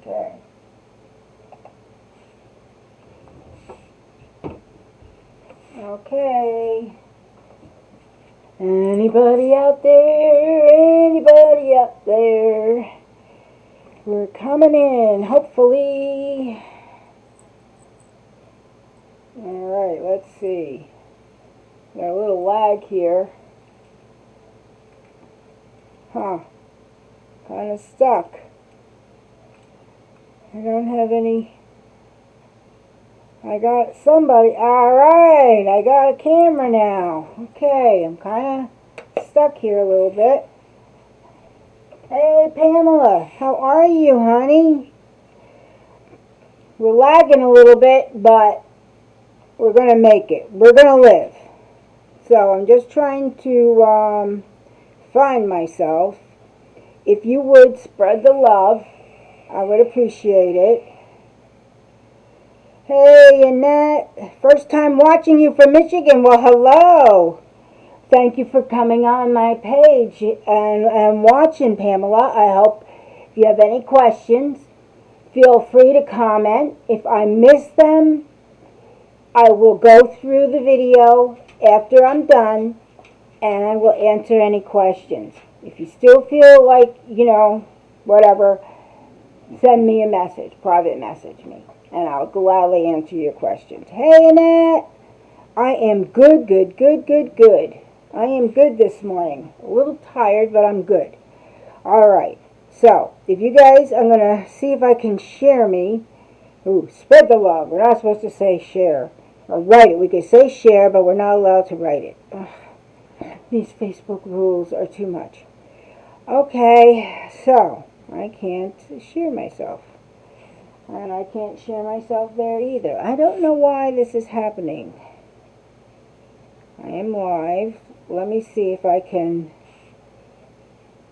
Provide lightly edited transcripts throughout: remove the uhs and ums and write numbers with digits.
Okay. Okay. Anybody out there? Anybody out there? We're coming in, hopefully. Alright, let's see. Got a little lag here. Huh. Kind of stuck. I don't have any. I got somebody. Alright, I got a camera now. Okay, I'm kind of stuck here a little bit. Hey, Pamela, how are you, honey? We're lagging a little bit, but we're going to make it. We're going to live. So I'm just trying to find myself. If you would spread the love, I would appreciate it. Hey, Annette. First time watching you from Michigan. Well, hello. Thank you for coming on my page and watching, Pamela. I hope if you have any questions, feel free to comment. If I miss them, I will go through the video after I'm done, and I will answer any questions. If you still feel like, whatever, send me a message, private message me, and I'll gladly answer your questions. Hey, Annette. I am good. I am good this morning. A little tired, but I'm good. Alright, so, if you guys, I'm going to see if I can share me. Ooh, spread the love. We're not supposed to say share. Or write it. We could say share, but we're not allowed to write it. Ugh, these Facebook rules are too much. Okay, so, I can't share myself. And I can't share myself there either. I don't know why this is happening. I am live. Let me see if I can,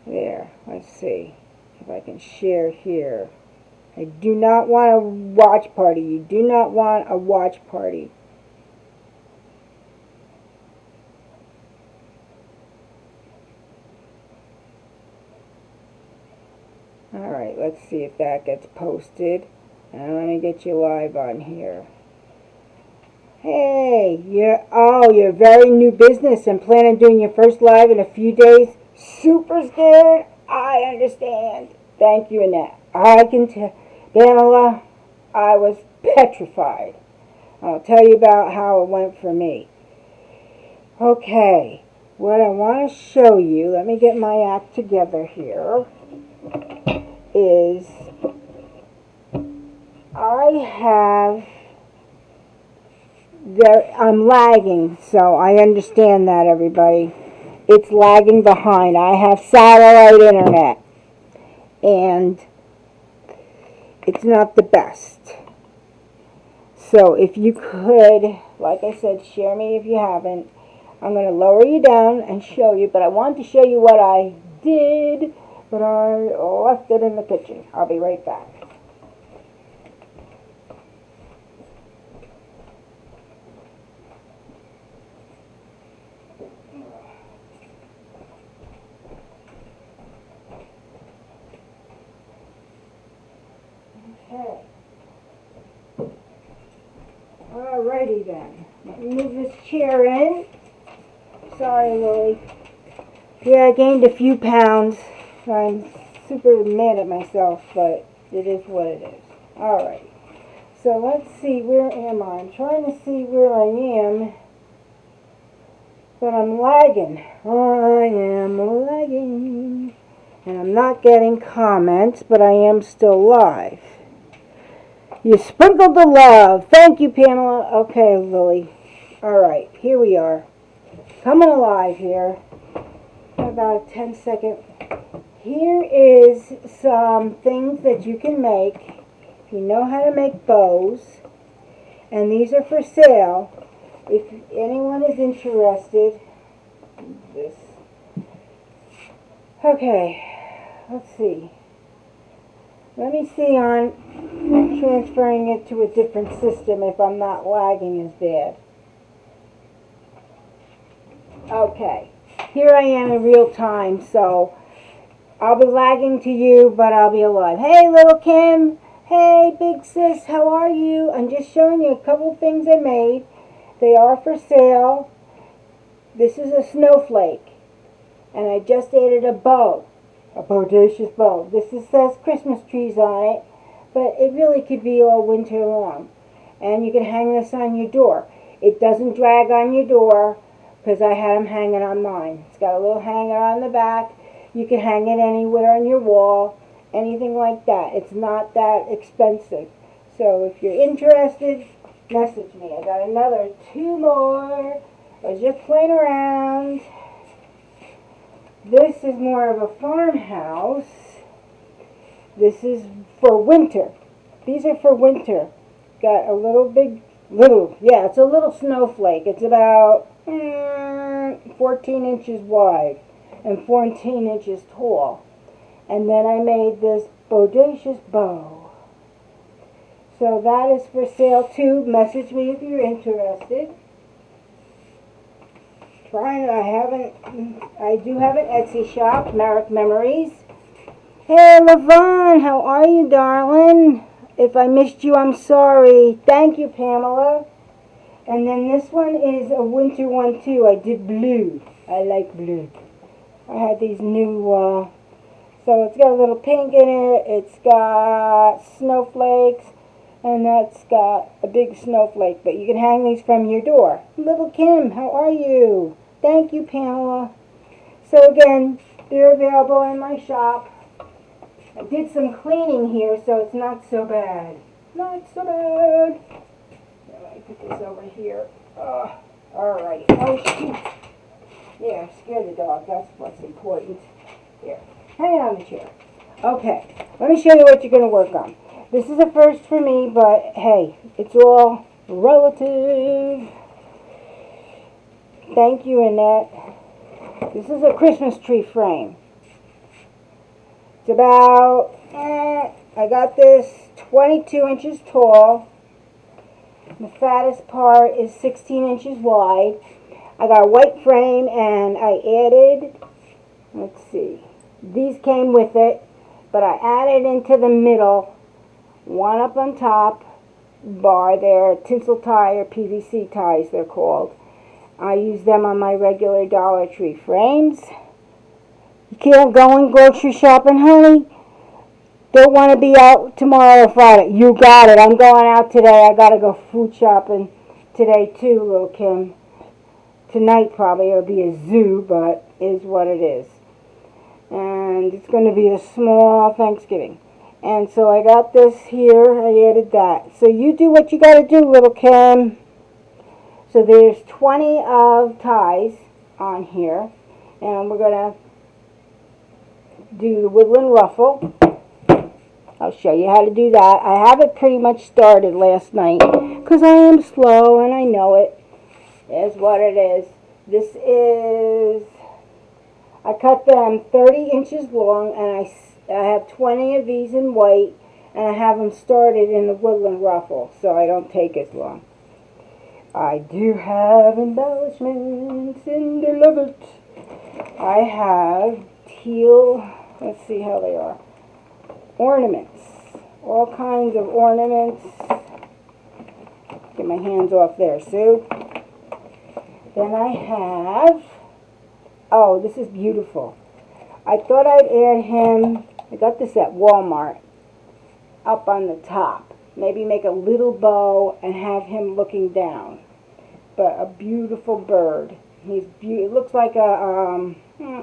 there, let's see if I can share here. I do not want a watch party. You do not want a watch party. Alright, let's see if that gets posted. And let me get you live on here. Hey, you're very new business and plan on doing your first live in a few days. Super scared? I understand. Thank you, Annette. I can tell, Pamela, I was petrified. I'll tell you about how it went for me. Okay, what I want to show you, let me get my act together here, is I'm lagging, so I understand that, everybody. It's lagging behind. I have satellite internet, and it's not the best. So if you could, like I said, share me if you haven't. I'm going to lower you down and show you, but I wanted to show you what I did, but I left it in the kitchen. I'll be right back. Okay. Alrighty then. Let me move this chair in. Sorry, Lily. Yeah, I gained a few pounds. I'm super mad at myself, but it is what it is. Alright. So let's see, where am I? I'm trying to see where I am, but I'm lagging. I am lagging. And I'm not getting comments, but I am still live. You sprinkled the love. Thank you, Pamela. Okay, Lily. Alright, here we are. Coming alive here. About a 10-second. Here is some things that you can make. If you know how to make bows. And these are for sale. If anyone is interested. This. Okay. Let's see. Let me see on transferring it to a different system if I'm not lagging as bad. Okay, here I am in real time, so I'll be lagging to you, but I'll be alive. Hey, little Kim, Hey, big sis, how are you? I'm just showing you a couple things I made. They are for sale. This is a snowflake, and I just added a bow, a bodacious bow. This says Christmas trees on it, but it really could be all winter long. And you can hang this on your door. It doesn't drag on your door because I had them hanging on mine. It's got a little hanger on the back. You can hang it anywhere on your wall, anything like that. It's not that expensive. So if you're interested, message me. I got another 2 more. I was just playing around. This is more of a farmhouse. This is for winter. These are for winter. Got a it's a little snowflake. It's about 14 inches wide and 14 inches tall. And then I made this bodacious bow. So that is for sale too. Message me if you're interested. I do have an Etsy shop, Merrick Memories. Hey, Lavon, how are you, darling? If I missed you, I'm sorry. Thank you, Pamela. And then this one is a winter one, too. I did blue. I like blue. I had these new, so it's got a little pink in it. It's got snowflakes. And that's got a big snowflake. But you can hang these from your door. Little Kim, how are you? Thank you, Pamela. So again, they're available in my shop. I did some cleaning here, so it's not so bad. Not so bad. Let me put this over here. Alright. Oh, shoot. Yeah, scare the dog. That's what's important. Here. Hang it on the chair. Okay. Let me show you what you're going to work on. This is a first for me, but hey, it's all relative. Thank you, Annette. This is a Christmas tree frame. It's about, I got this 22 inches tall. The fattest part is 16 inches wide. I got a white frame and I added, let's see, these came with it, but I added into the middle, one up on top, bar there, tinsel tie or PVC ties they're called. I use them on my regular Dollar Tree frames. You can't go and grocery shopping, honey? Don't want to be out tomorrow or Friday. You got it. I'm going out today. I got to go food shopping today too, little Kim. Tonight probably it'll be a zoo, but is what it is. And it's going to be a small Thanksgiving. And so I got this here. I added that. So you do what you got to do, little Kim. So there's 20 of ties on here. And we're going to do the Woodland Ruffle. I'll show you how to do that. I have it pretty much started last night because I am slow and I know it. Is what it is. This is, I cut them 30 inches long and I have 20 of these in white and I have them started in the Woodland Ruffle so I don't take as long. I do have embellishments and I love it. I have teal, let's see how they are, ornaments, all kinds of ornaments. Get my hands off there, Sue. Then I have, oh, this is beautiful. I thought I'd add him, I got this at Walmart, up on the top. Maybe make a little bow and have him looking down. But a beautiful bird. It looks like a,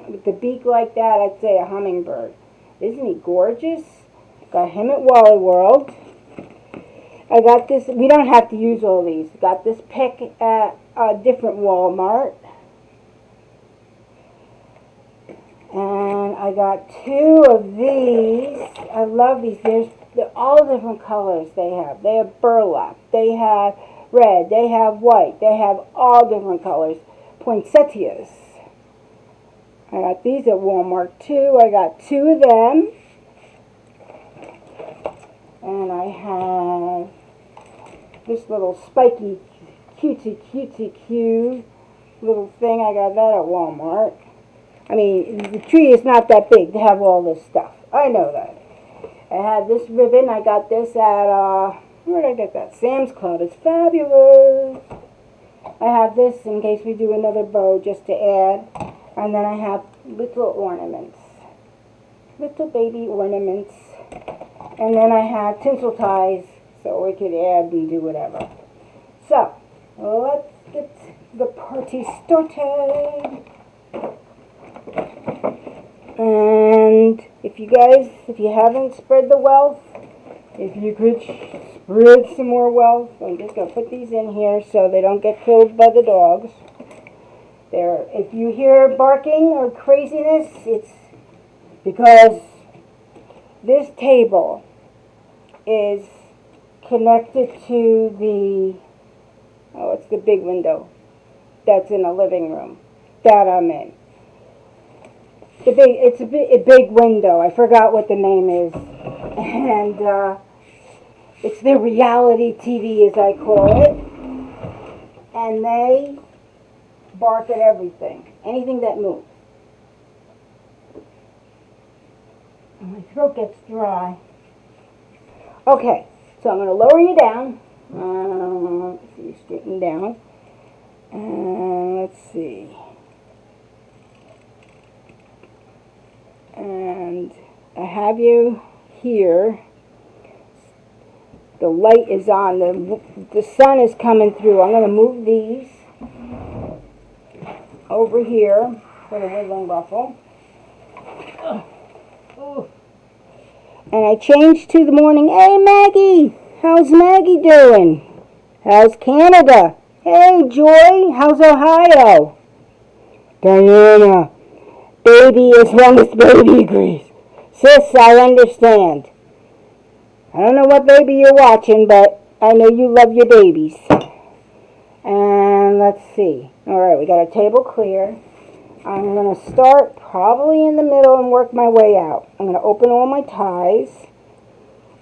with the beak like that, I'd say a hummingbird. Isn't he gorgeous? Got him at Wally World. I got this, we don't have to use all these. Got this pick at a different Walmart. And I got 2 of these. I love these. They're all different colors they have. They have burlap. They have red. They have white. They have all different colors. Poinsettias. I got these at Walmart too. I got 2 of them. And I have this little spiky, cute little thing. I got that at Walmart. I mean, the tree is not that big to have all this stuff. I know that. I have this ribbon. I got this at, where did I get that? Sam's Club. It's fabulous. I have this in case we do another bow just to add. And then I have little ornaments. Little baby ornaments. And then I have tinsel ties so we could add and do whatever. So, let's get the party started. And if you haven't spread the wealth, if you could spread some more wealth, I'm just going to put these in here so they don't get killed by the dogs. There, if you hear barking or craziness, it's because this table is connected to the, it's the big window that's in the living room that I'm in. It's a big window. I forgot what the name is. And it's the reality TV, as I call it. And they bark at everything. Anything that moves. My throat gets dry. Okay, so I'm going to lower you down. Let's see, straighten down. Let's see. And I have you here. The light is on. The sun is coming through. I'm going to move these over here for the Woodland Ruffle. And I changed to the morning. Hey, Maggie! How's Maggie doing? How's Canada? Hey, Joy! How's Ohio? Diana! Baby as long as baby agrees. Sis, I understand. I don't know what baby you're watching, but I know you love your babies. And let's see. Alright, we got our table clear. I'm going to start probably in the middle and work my way out. I'm going to open all my ties.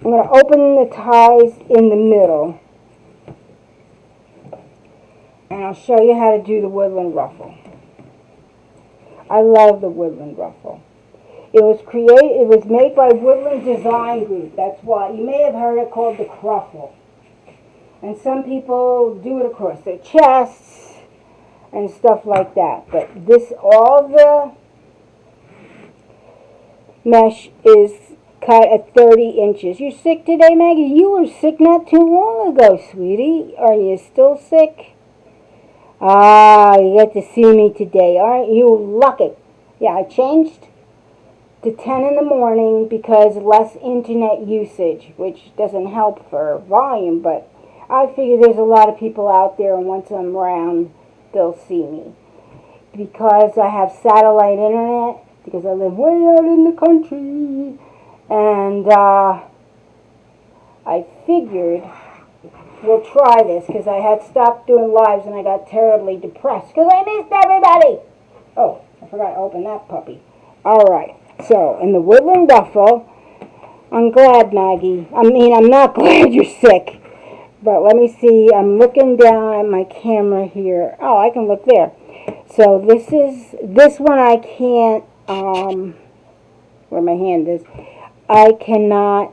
I'm going to open the ties in the middle. And I'll show you how to do the Woodland Ruffle. I love the Woodland Ruffle. It was made by Woodland Design Group. That's why you may have heard it called the Cruffle. And some people do it across their chests and stuff like that. But all the mesh is cut at 30 inches. You sick today, Maggie? You were sick not too long ago, sweetie. Are you still sick? Ah, you get to see me today. Aren't you lucky? Yeah, I changed to 10 in the morning because less internet usage, which doesn't help for volume, but I figure there's a lot of people out there, and once I'm around, they'll see me. Because I have satellite internet, because I live way out in the country, and I figured we'll try this, because I had stopped doing lives and I got terribly depressed, because I missed everybody! Oh, I forgot to open that puppy. Alright, so, in the Woodland Ruffle, I'm glad, Maggie. I'm not glad you're sick. But let me see, I'm looking down at my camera here. Oh, I can look there. So this one I can't, where my hand is, I cannot,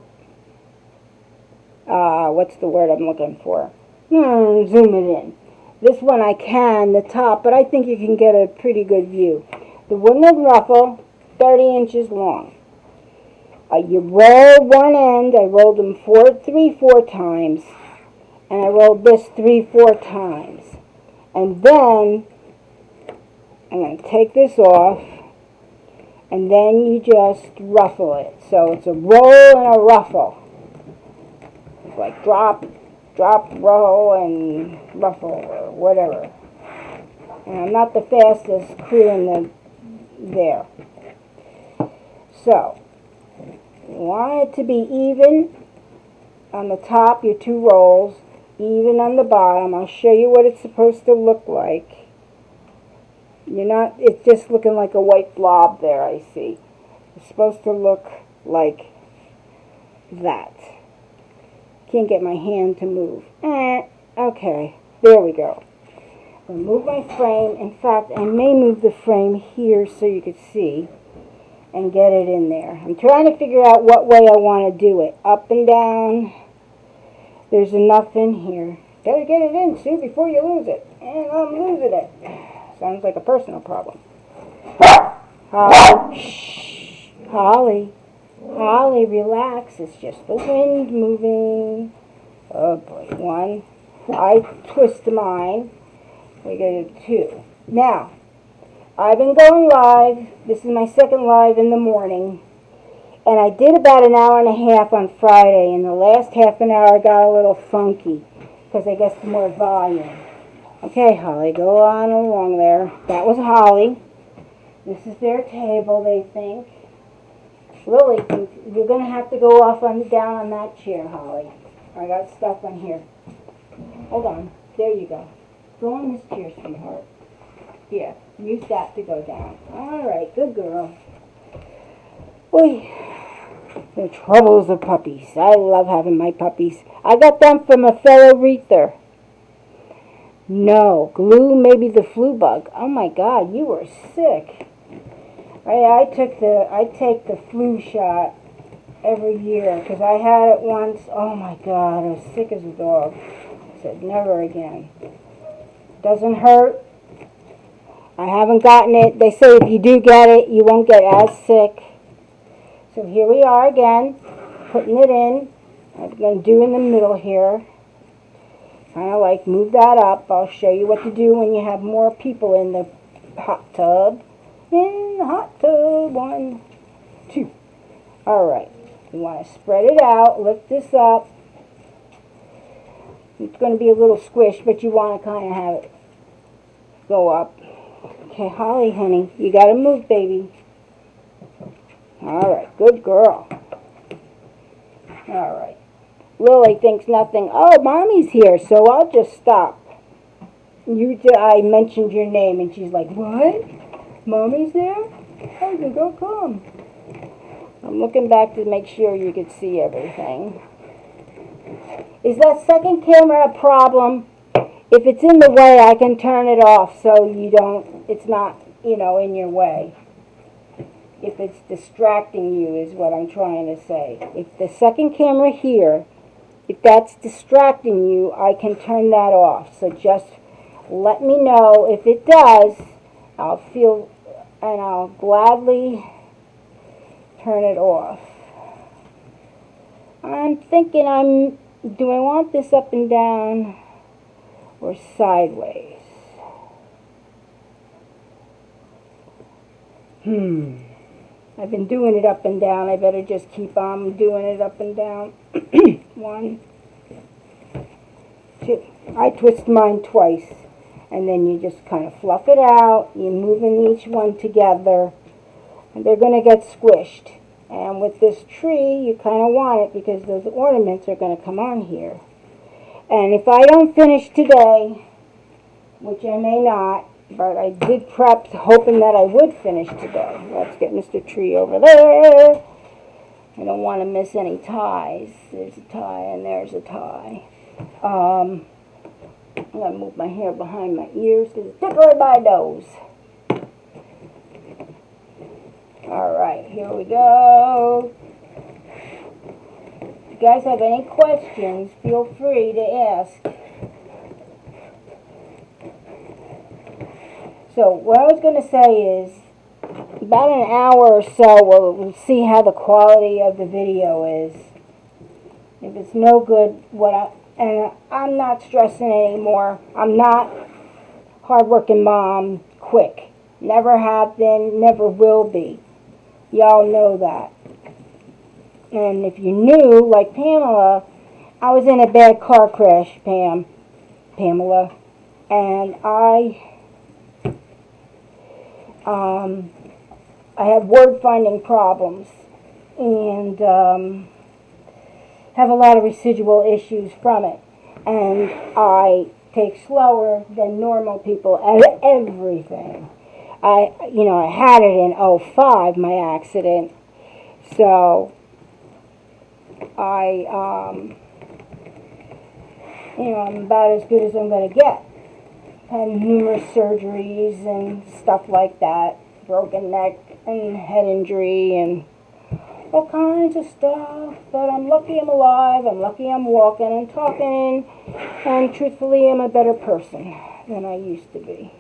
what's the word I'm looking for? Zoom it in. This one I can, the top, but I think you can get a pretty good view. The Woodland Ruffle, 30 inches long. You roll one end, I rolled them 4 times. And I rolled this 3-4 times. And then I'm going to take this off, and then you just ruffle it. So it's a roll and a ruffle. It's like drop, roll, and ruffle, or whatever. And I'm not the fastest crew in there. So, you want it to be even on the top, your 2 rolls. Even on the bottom. I'll show you what it's supposed to look like. It's just looking like a white blob there, I see. It's supposed to look like that. Can't get my hand to move. Okay, there we go. I'll move my frame. In fact, I may move the frame here so you can see. and get it in there. I'm trying to figure out what way I want to do it. Up and down. There's enough in here. Better get it in, Sue, before you lose it. And I'm losing it. Sounds like a personal problem. Holly, shh. Holly, relax. It's just the wind moving. Oh boy, 1. I twist mine. We go to 2. Now, I've been going live. This is my second live in the morning. And I did about an hour and a half on Friday. And the last half an hour got a little funky because I guess more volume. Okay, Holly, go on along there. That was Holly. This is their table, they think. Lily thinks you're going to have to go off down on that chair, Holly. I got stuff on here. Hold on. There you go. Go on this chair, sweetheart. Yeah, use that to go down. All right, good girl. Boy, the troubles of puppies. I love having my puppies. I got them from a fellow wreather. No, glue, maybe the flu bug. Oh my God, you were sick. I take the flu shot every year because I had it once. Oh my God, I was sick as a dog. I said never again. Doesn't hurt. I haven't gotten it. They say if you do get it, you won't get as sick. So here we are again, putting it in. I'm going to do in the middle here. Kind of like move that up. I'll show you what to do when you have more people in the hot tub. In the hot tub. 1, 2. Alright. You want to spread it out. Lift this up. It's going to be a little squish, but you want to kind of have it go up. Okay, Holly, honey. You got to move, baby. Alright. Good girl. Alright. Lily thinks nothing. Oh, Mommy's here, so I'll just stop. I mentioned your name, and she's like, what? Mommy's there? I think I'll come. I'm looking back to make sure you could see everything. Is that second camera a problem? If it's in the way, I can turn it off so it's not, in your way. If it's distracting you is what I'm trying to say. If the second camera here, if that's distracting you, I can turn that off. So just let me know. If it does, I'll gladly turn it off. I'm thinking do I want this up and down or sideways? I've been doing it up and down. I better just keep on doing it up and down. 1, 2. I twist mine twice. And then you just kind of fluff it out. You're moving each one together. And they're going to get squished. And with this tree, you kind of want it because those ornaments are going to come on here. And if I don't finish today, which I may not, but I did prep hoping that I would finish today. Let's get Mr. Tree over there. I don't want to miss any ties. There's a tie and there's a tie. I'm going to move my hair behind my ears because it's tickling my nose. Alright, here we go. If you guys have any questions, feel free to ask. So what I was going to say is, about an hour or so, we'll see how the quality of the video is. If it's no good, and I'm not stressing anymore. I'm not hardworking mom, quick. Never have been, never will be. Y'all know that. And if you knew, like Pamela, I was in a bad car crash, Pamela, and I have word-finding problems and have a lot of residual issues from it. And I take slower than normal people at everything. I had it in '05, my accident. So I'm about as good as I'm going to get. Had numerous surgeries and stuff like that. broken neck and head injury and all kinds of stuff. But I'm lucky I'm alive. I'm lucky I'm walking and talking. And truthfully, I'm a better person than I used to be.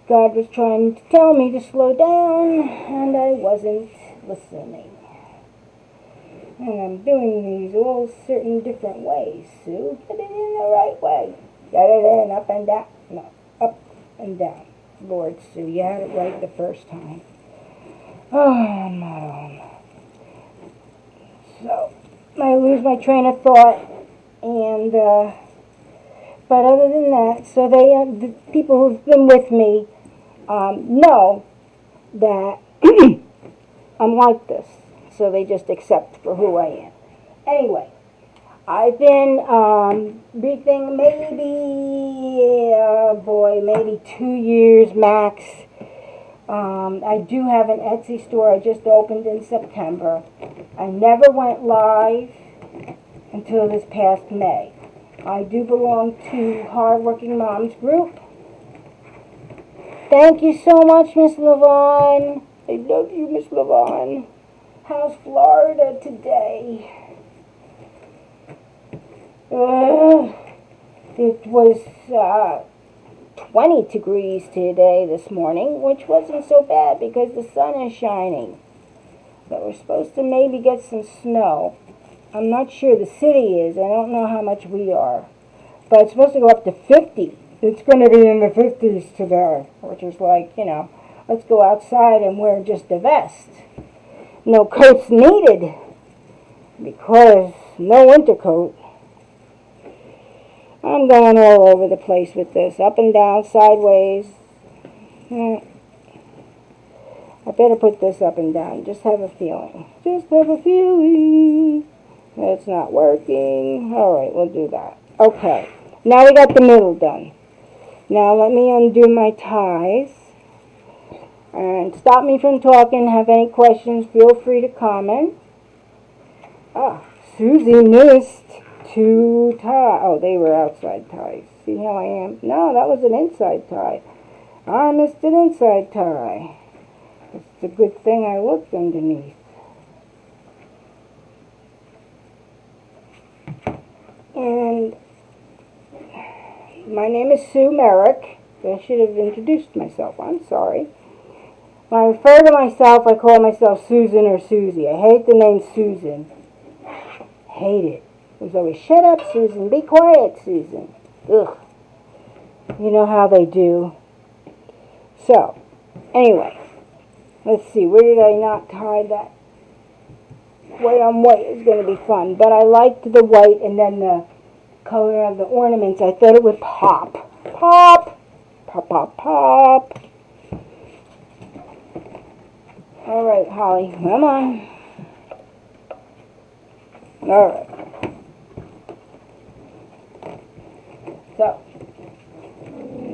God was trying to tell me to slow down, and I wasn't listening. And I'm doing these all certain different ways, Sue. Get it in the right way. Get it in, up and down. No, up and down. Lord, Sue, you had it right the first time. Oh, I'm not on. So, I lose my train of thought, and, but other than that, so the people who've been with me, know that I'm like this. So they just accept for who I am. Anyway, I've been breathing maybe 2 years max. I do have an Etsy store I just opened in September. I never went live until this past May. I do belong to Hardworking Moms Group. Thank you so much, Miss Levon. I love you, Miss Levon. How's Florida today? It was 20 degrees today this morning, which wasn't so bad because the sun is shining. But we're supposed to maybe get some snow. I'm not sure the city is. I don't know how much we are. But it's supposed to go up to 50. It's going to be in the 50s today, which is like, let's go outside and wear just a vest. No coats needed, because no winter coat. I'm going all over the place with this, up and down, sideways. I better put this up and down, just have a feeling. Just have a feeling. It's not working. Alright, we'll do that. Okay, now we got the middle done. Now let me undo my ties. And stop me from talking. Have any questions, feel free to comment. Susie missed 2 ties. Oh, they were outside ties. See how I am? No, that was an inside tie. I missed an inside tie. It's a good thing I looked underneath. And my name is Sue Merrick. I should have introduced myself. I'm sorry. When I refer to myself, I call myself Susan or Susie. I hate the name Susan. Hate it. It was always, shut up, Susan. Be quiet, Susan. Ugh. You know how they do. So, anyway. Let's see. Where did I not tie that? White on white is going to be fun. But I liked the white and then the color of the ornaments. I thought it would pop. Pop. Pop, pop, pop. All right, Holly. Come on. All right. So,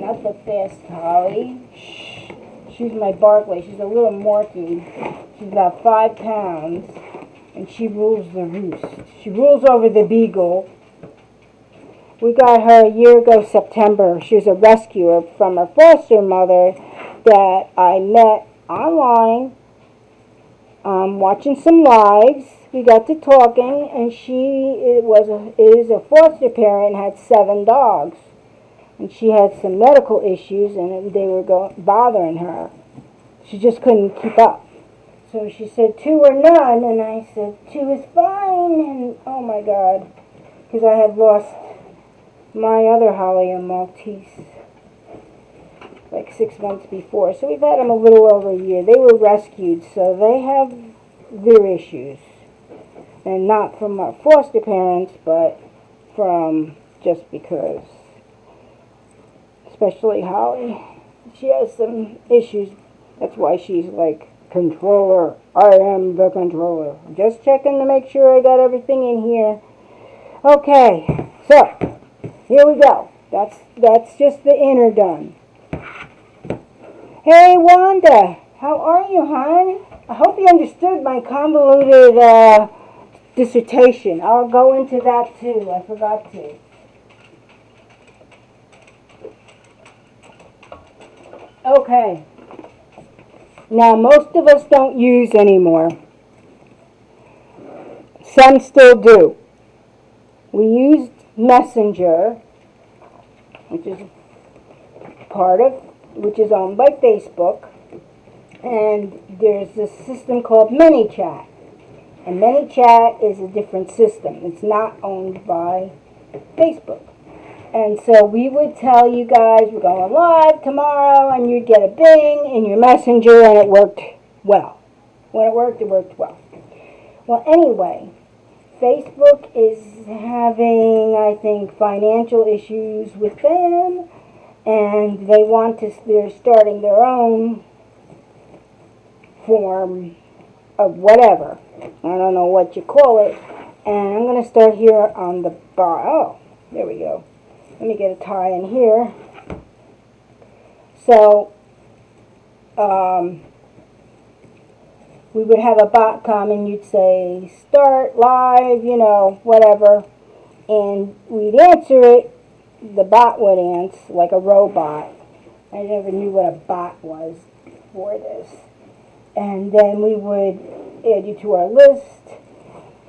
not so fast, Holly. Shh. She's my Barkley. She's a little morky. She's about 5 pounds, and she rules the roost. She rules over the beagle. We got her a year ago, September. She was a rescuer from her foster mother that I met online, watching some lives. We got to talking, and she is a foster parent and had 7 dogs. And she had some medical issues, and they were bothering her. She just couldn't keep up. So she said 2 or none, and I said 2 is fine. And oh my God, because I had lost my other Holly, a Maltese, like 6 months before. So we've had them a little over a year. They were rescued, so they have their issues. And not from our foster parents, but from just because. Especially Holly. She has some issues. That's why she's like, controller. I am the controller. Just checking to make sure I got everything in here. Okay, so here we go. That's just the inner done. Hey Wanda, how are you, hon? I hope you understood my convoluted dissertation. I'll go into that too. I forgot to. Okay. Now, most of us don't use anymore. Some still do. We used Messenger, which is which is owned by Facebook, and there's this system called ManyChat. And ManyChat is a different system. It's not owned by Facebook. And so we would tell you guys we're going live tomorrow, and you'd get a bing in your Messenger, and it worked well. When it worked well. Well, anyway, Facebook is having, I think, financial issues with them, and they're starting their own form of whatever. I don't know what you call it. And I'm going to start here on the bar. Oh, there we go. Let me get a tie in here. So, we would have a bot come and you'd say, start live, whatever. And we'd answer it. The bot would answer, like a robot. I never knew what a bot was before this. And then we would add you to our list,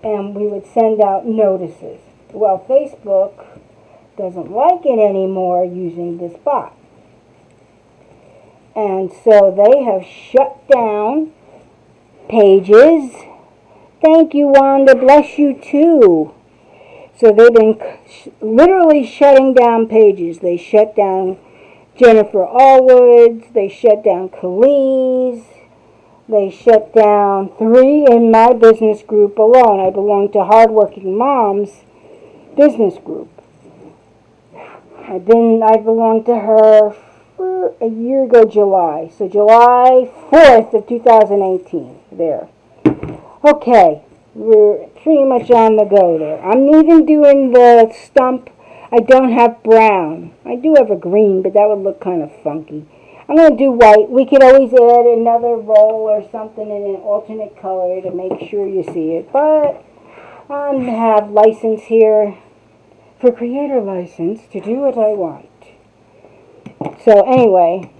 and we would send out notices. Well, Facebook doesn't like it anymore using this bot. And so they have shut down pages. Thank you, Wanda. Bless you, too. So they've been literally shutting down pages. They shut down Jennifer Allwoods. They shut down Khalees. They shut down 3 in my business group alone. I belong to Hardworking Moms business group. I belonged to her for a year ago, July. So July 4th of 2018. There. Okay. We're pretty much on the go there. I'm even doing the stump. I don't have brown. I do have a green, but that would look kind of funky. I'm going to do white. We could always add another roll or something in an alternate color to make sure you see it. But I have license here for creator license to do what I want. So anyway,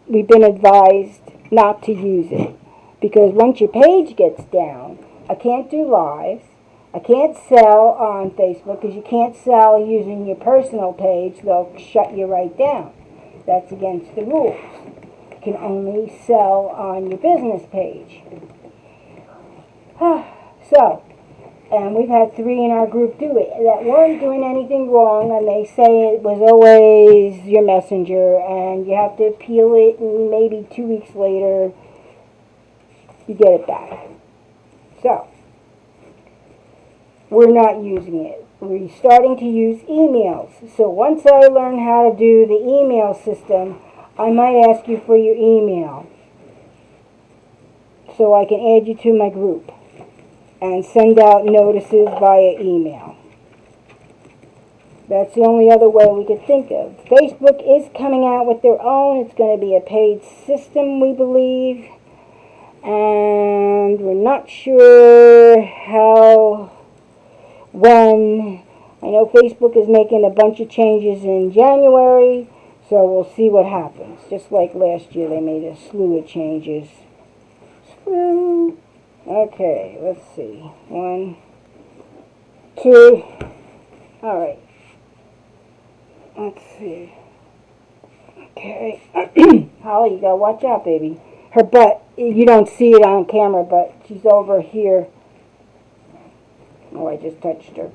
we've been advised not to use it. Because once your page gets down, I can't do lives. I can't sell on Facebook because you can't sell using your personal page. They'll shut you right down. That's against the rules. You can only sell on your business page. And we've had 3 in our group do it that weren't doing anything wrong, and they say it was always your Messenger, and you have to appeal it, and maybe 2 weeks later, you get it back. So, we're not using it. We're starting to use emails. So once I learn how to do the email system, I might ask you for your email so I can add you to my group and send out notices via email. That's the only other way we could think of. Facebook is coming out with their own. It's going to be a paid system, we believe. And we're not sure when. I know Facebook is making a bunch of changes in January, so we'll see what happens. Just like last year, they made a slew of changes. Okay, let's see. 1, 2. All right. Let's see. Okay. Holly, you gotta watch out, baby. Her butt, you don't see it on camera, but she's over here. Oh, I just touched her.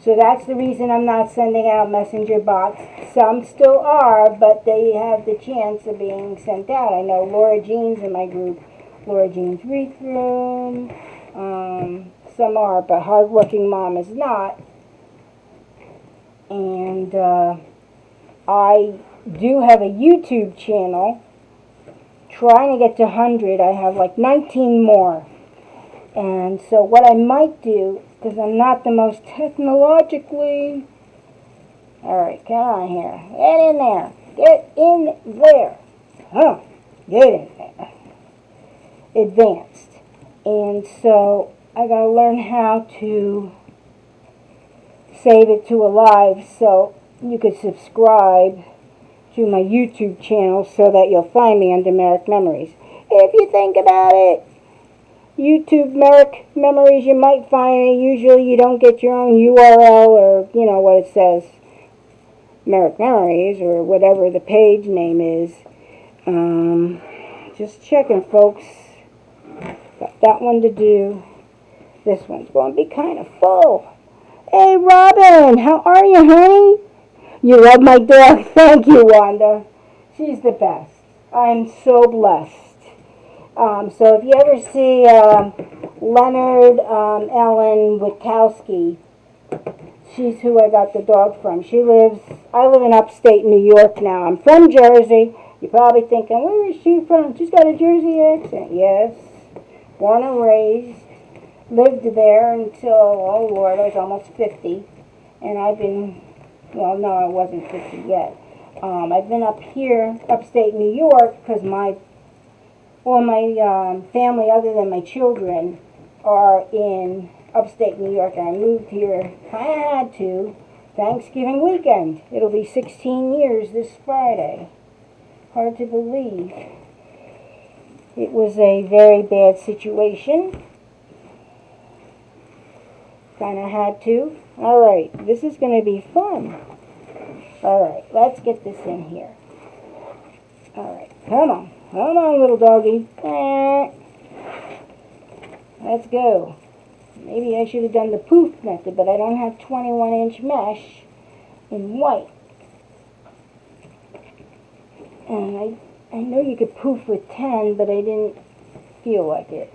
So that's the reason I'm not sending out messenger bots. Some still are, but they have the chance of being sent out. I know Laura Jean's in my group, Laura Jean's Wreath Room. Some are, but Hardworking Mom is not. And I do have a YouTube channel. Trying to get to 100. I have like 19 more. And so what I might do, because I'm not the most technologically... Alright, come on here. Get in there. Get in there. Get in there. Advanced. And so I gotta learn how to save it to a live. So you could subscribe to my YouTube channel so that you'll find me under Merrick Memories. If you think about it, YouTube Merrick Memories, you might find it. Usually you don't get your own URL or, you know, what it says, Merrick Memories, or whatever the page name is. Just checking, folks. Got that one to do. This one's going to be kind of full. Hey, Robin, how are you, honey? You love my dog? Thank you, Wanda. She's the best. I'm so blessed. So if you ever see Leonard Ellen Witkowski, she's who I got the dog from. I live in upstate New York now. I'm from Jersey. You're probably thinking, where is she from? She's got a Jersey accent. Yes. Born and raised. Lived there until, oh Lord, I was almost 50. And I've been, well, no, I wasn't 50 yet. I've been up here, upstate New York, because all my family, other than my children, are in upstate New York. And I moved here, I had to, Thanksgiving weekend. It'll be 16 years this Friday. Hard to believe. It was a very bad situation. Kind of had to. Alright, this is going to be fun. Alright, let's get this in here. Alright, come on. Come on, little doggy. Let's go. Maybe I should have done the poof method, but I don't have 21-inch mesh in white. And I know you could poof with 10, but I didn't feel like it.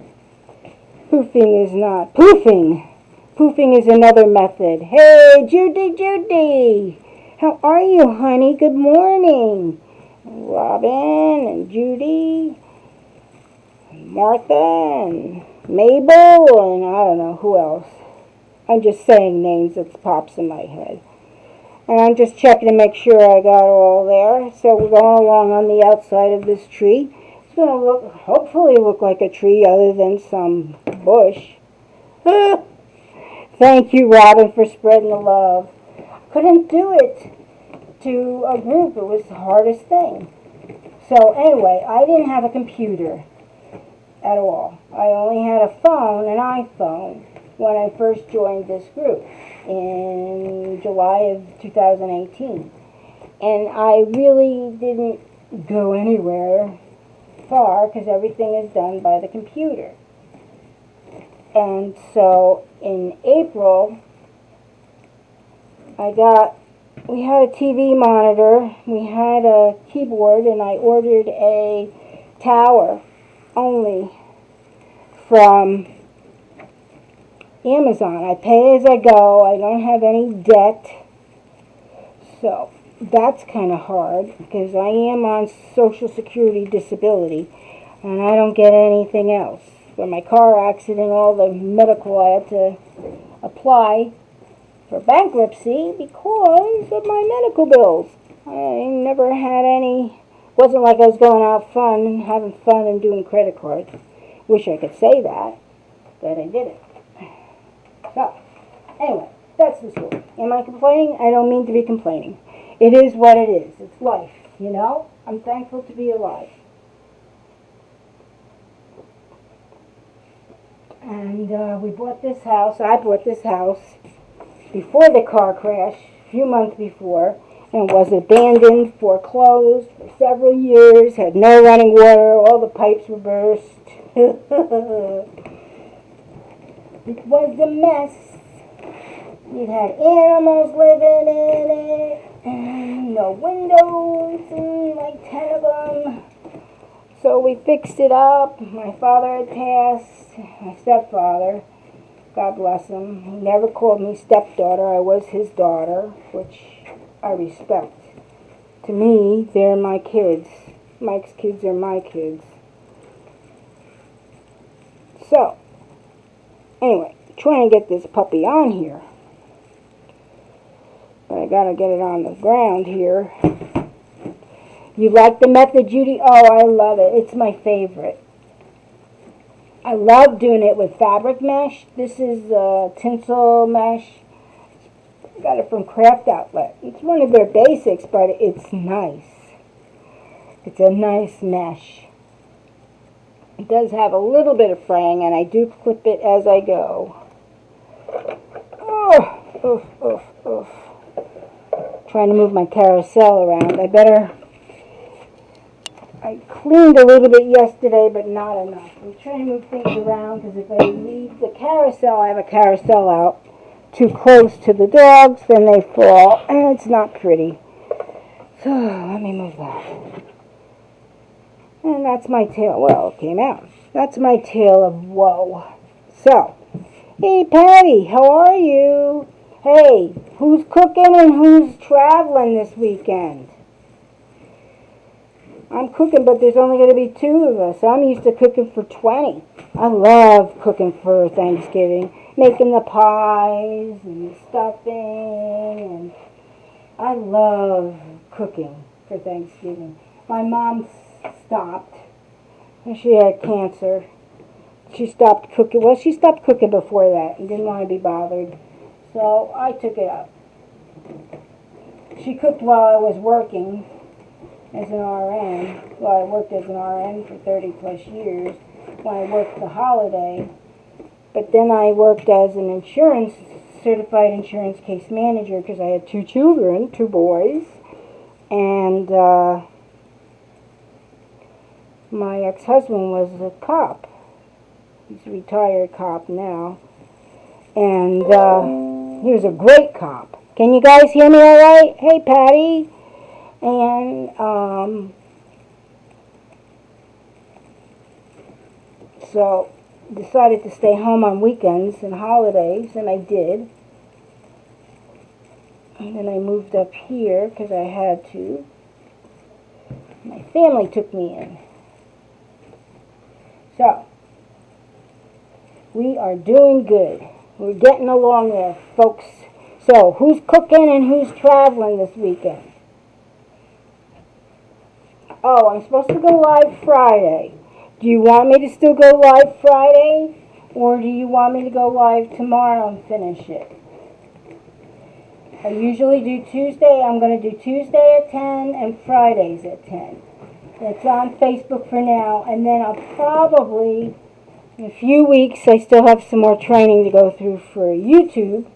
Poofing is not. Poofing! Poofing is another method. Hey, Judy! How are you, honey? Good morning. Robin and Judy, and Martha and Mabel, and I don't know who else. I'm just saying names that pops in my head. And I'm just checking to make sure I got all there. So we're going along on the outside of this tree. It's going to hopefully look like a tree other than some bush. Thank you, Robin, for spreading the love. Couldn't do it to a group. It was the hardest thing. So anyway, I didn't have a computer at all. I only had a phone, an iPhone, when I first joined this group in July of 2018. And I really didn't go anywhere far because everything is done by the computer. And so in April, we had a TV monitor, we had a keyboard, and I ordered a tower only from Amazon. I pay as I go. I don't have any debt. So that's kind of hard because I am on Social Security disability and I don't get anything else. For my car accident, all the medical, I had to apply for bankruptcy because of my medical bills. I never had any. Wasn't like I was going out having fun and doing credit cards. Wish I could say that, but I didn't. So, anyway, that's the story. Am I complaining? I don't mean to be complaining. It is what it is. It's life, you know? I'm thankful to be alive. And we bought this house. I bought this house before the car crash, a few months before, and was abandoned, foreclosed for several years, had no running water, all the pipes were burst. It was a mess. It had animals living in it, and no windows, and like 10 of them. So we fixed it up. My father had passed, my stepfather, God bless him. He never called me stepdaughter. I was his daughter, which I respect. To me, they're my kids. Mike's kids are my kids. So, anyway, trying to get this puppy on here. But I gotta get it on the ground here. You like the method, Judy? Oh, I love it. It's my favorite. I love doing it with fabric mesh. This is tinsel mesh. I got it from Craft Outlet. It's one of their basics, but it's nice. It's a nice mesh. It does have a little bit of fraying, and I do clip it as I go. Oh, oof, oof, oof. Trying to move my carousel around. I cleaned a little bit yesterday, but not enough. I'm trying to move things around because if I leave the carousel, I have a carousel out too close to the dogs, then they fall, and it's not pretty. So, let me move that. And that's my tail. Well, it came out. That's my tale of woe. So, hey, Patty, how are you? Hey, who's cooking and who's traveling this weekend? I'm cooking, but there's only going to be 2 of us. I'm used to cooking for 20. I love cooking for Thanksgiving. Making the pies and the stuffing. And I love cooking for Thanksgiving. My mom stopped. She had cancer. She stopped cooking. Well, she stopped cooking before that and didn't want to be bothered. So I took it up. She cooked while I was working as an RN. Well, I worked as an RN for 30 plus years when I worked the holiday. But then I worked as an certified insurance case manager because I had 2 children, 2 boys. And my ex-husband was a cop. He's a retired cop now. And he was a great cop. Can you guys hear me all right? Hey, Patty. And so decided to stay home on weekends and holidays, and I did. And then I moved up here because I had to. My family took me in. So, we are doing good. We're getting along there, folks. So, who's cooking and who's traveling this weekend? Oh, I'm supposed to go live Friday. Do you want me to still go live Friday? Or do you want me to go live tomorrow and finish it? I usually do Tuesday. I'm going to do Tuesday at 10 and Fridays at 10. It's on Facebook for now. And then I'll probably, in a few weeks, I still have some more training to go through for YouTube.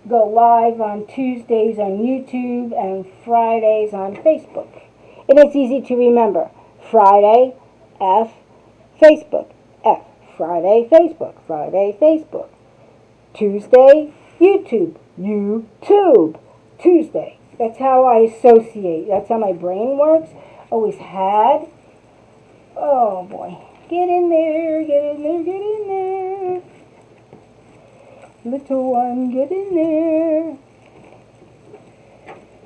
Go live on Tuesdays on YouTube and Fridays on Facebook. And it's easy to remember. Friday, F, Facebook, F. Friday, Facebook, Friday, Facebook. Tuesday, YouTube, YouTube, Tuesday. That's how I associate. That's how my brain works. Always had. Oh boy. Get in there, get in there, get in there. Little one, get in there.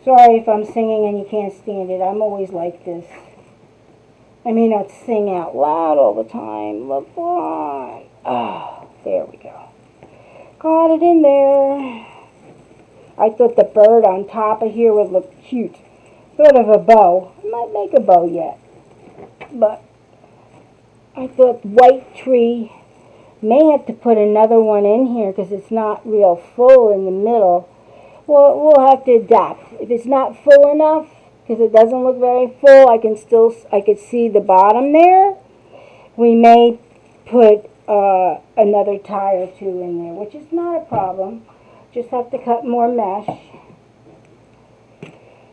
Sorry if I'm singing and you can't stand it. I'm always like this. I may not sing out loud all the time. LeBron. Oh, there we go. Got it in there. I thought the bird on top of here would look cute. Sort of a bow. I might make a bow yet. But I thought white tree. May have to put another one in here because it's not real full in the middle. Well, we'll have to adapt. If it's not full enough, because it doesn't look very full, I could see the bottom there. We may put another tie or 2 in there, which is not a problem. Just have to cut more mesh.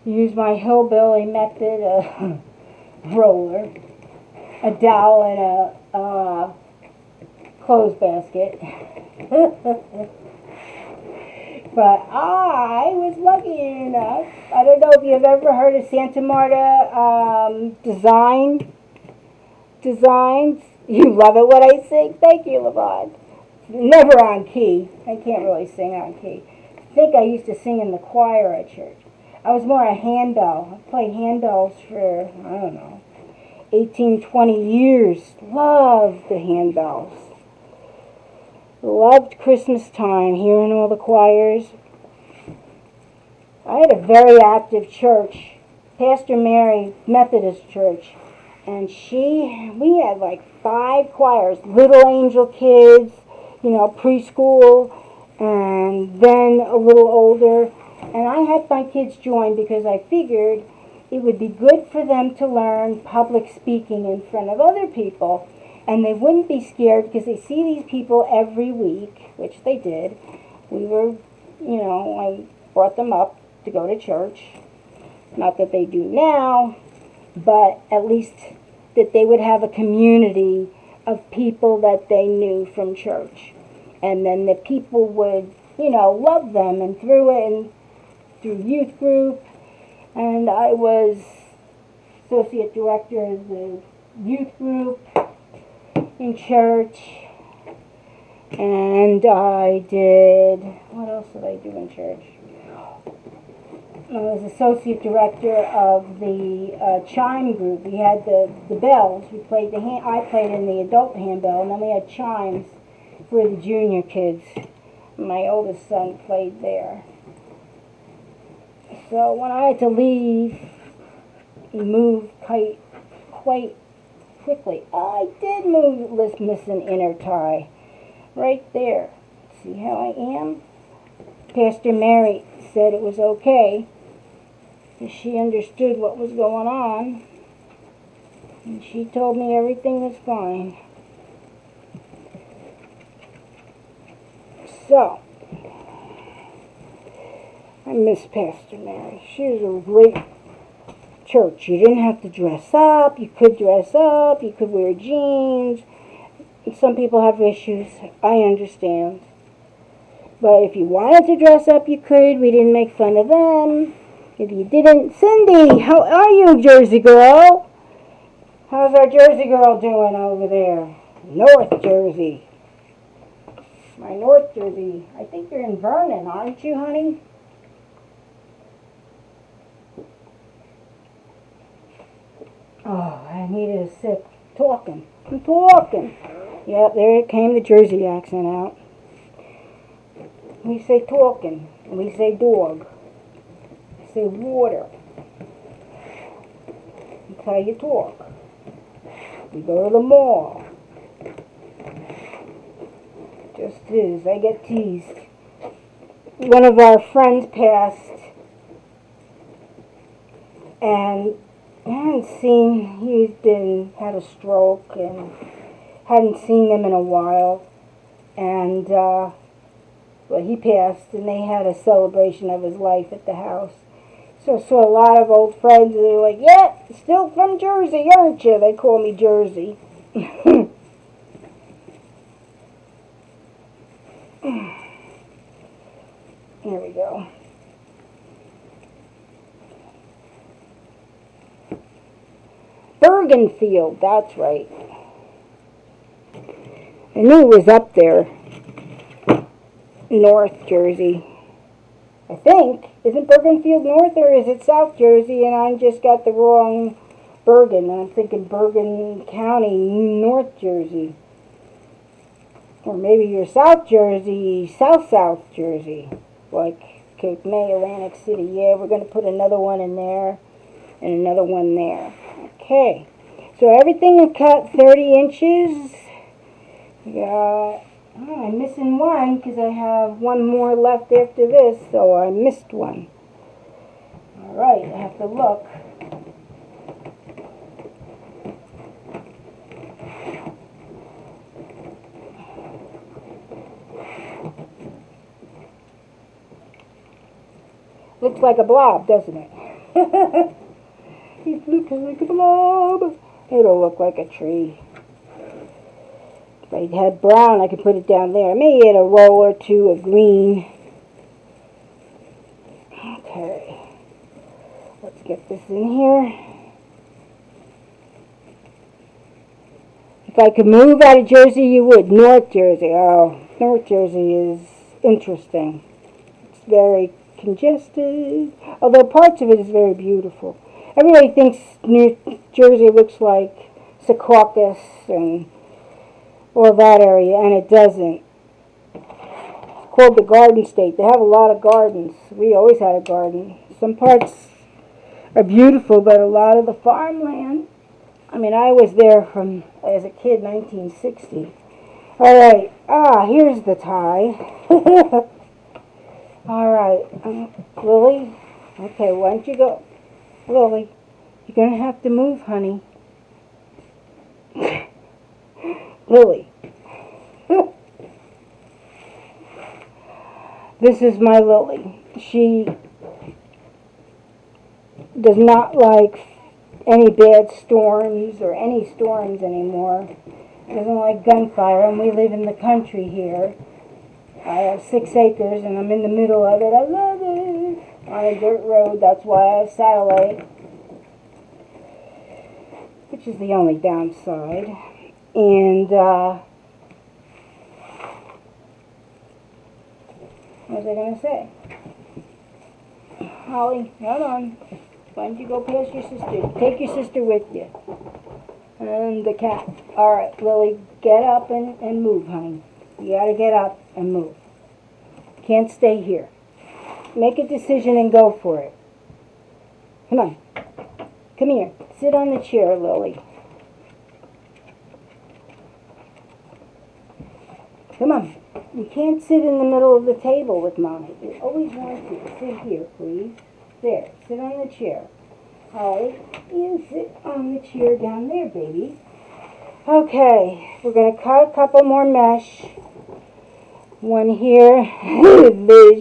Use my hillbilly method roller, a dowel, and a clothes basket. But I was lucky enough. I don't know if you've ever heard of Santa Marta designs. You love it when I sing. Thank you, Levon. Never on key. I can't really sing on key. I think I used to sing in the choir at church. I was more a handbell. I played handbells for, I don't know, 18, 20 years. Loved the handbells. Loved Christmas time, hearing all the choirs. I had a very active church, Pastor Mary Methodist Church, and we had like 5 choirs, little angel kids, preschool, and then a little older. And I had my kids join because I figured it would be good for them to learn public speaking in front of other people. And they wouldn't be scared because they see these people every week, which they did. We were, I brought them up to go to church. Not that they do now, but at least that they would have a community of people that they knew from church. And then the people would, love them. And through youth group, and I was associate director of the youth group in church, and what else did I do in church? I was associate director of the chime group. We had the bells. I played in the adult handbell, and then we had chimes for the junior kids. My oldest son played there. So when I had to leave, move quite quickly. I did miss an inner tie. Right there. See how I am? Pastor Merrick said it was okay. She understood what was going on. And she told me everything was fine. So, I miss Pastor Mary. She was a great church. You didn't have to dress up. You could dress up. You could wear jeans. And some people have issues. I understand. But if you wanted to dress up, you could. We didn't make fun of them. If you didn't, Cindy, how are you, Jersey girl? How's our Jersey girl doing over there? North Jersey. My North Jersey. I think you're in Vernon, aren't you, honey? Oh, I needed a sip. I'm talking. Yep, there it came, the Jersey accent out. We say talking, and we say dog. We say water. That's how you talk. We go to the mall. Just is. I get teased. One of our friends passed, and he's had a stroke, and hadn't seen them in a while, and he passed, and they had a celebration of his life at the house. So I saw a lot of old friends, and they were like, "Yeah, still from Jersey, aren't you?" They call me Jersey. There we go. Bergenfield, that's right. I knew it was up there. North Jersey. I think. Isn't Bergenfield north, or is it South Jersey and I just got the wrong Bergen? I'm thinking Bergen County, North Jersey. Or maybe you're South Jersey, South Jersey. Like Cape May, Atlantic City. Yeah, we're going to put another one in there and another one there. Okay. So everything is cut 30 inches. I'm missing one because I have one more left after this, so I missed one. Alright, I have to look. Looks like a blob, doesn't it? It looks like a blob. It'll look like a tree. If I had brown, I could put it down there. Maybe add a roll or two of green. Okay. Let's get this in here. If I could move out of Jersey, you would. North Jersey. Oh, North Jersey is interesting. It's very congested, although parts of it is very beautiful. Everybody thinks New Jersey looks like Secaucus and all that area, and it doesn't. It's called the Garden State. They have a lot of gardens. We always had a garden. Some parts are beautiful, but a lot of the farmland. I mean, I was there as a kid, 1960, Alright, here's the tie. Alright, Lily, okay, why don't you go? Lily, you're going to have to move, honey. Lily. This is my Lily. She does not like any bad storms or any storms anymore. Doesn't like gunfire, and we live in the country here. I have 6 acres and I'm in the middle of it. I love it. On a dirt road, that's why I have satellite, which is the only downside. And what was I going to say? Holly, hold on. Why don't you go past your sister? Take your sister with you. And the cat. Alright, Lily, get up and move, honey. You gotta get up and move. Can't stay here. Make a decision and go for it. Come on. Come here. Sit on the chair, Lily. Come on. You can't sit in the middle of the table with Mommy. You always want to. Sit here, please. There. Sit on the chair. Holly, you sit on the chair down there, baby. Okay, we're going to cut a couple more mesh. One here.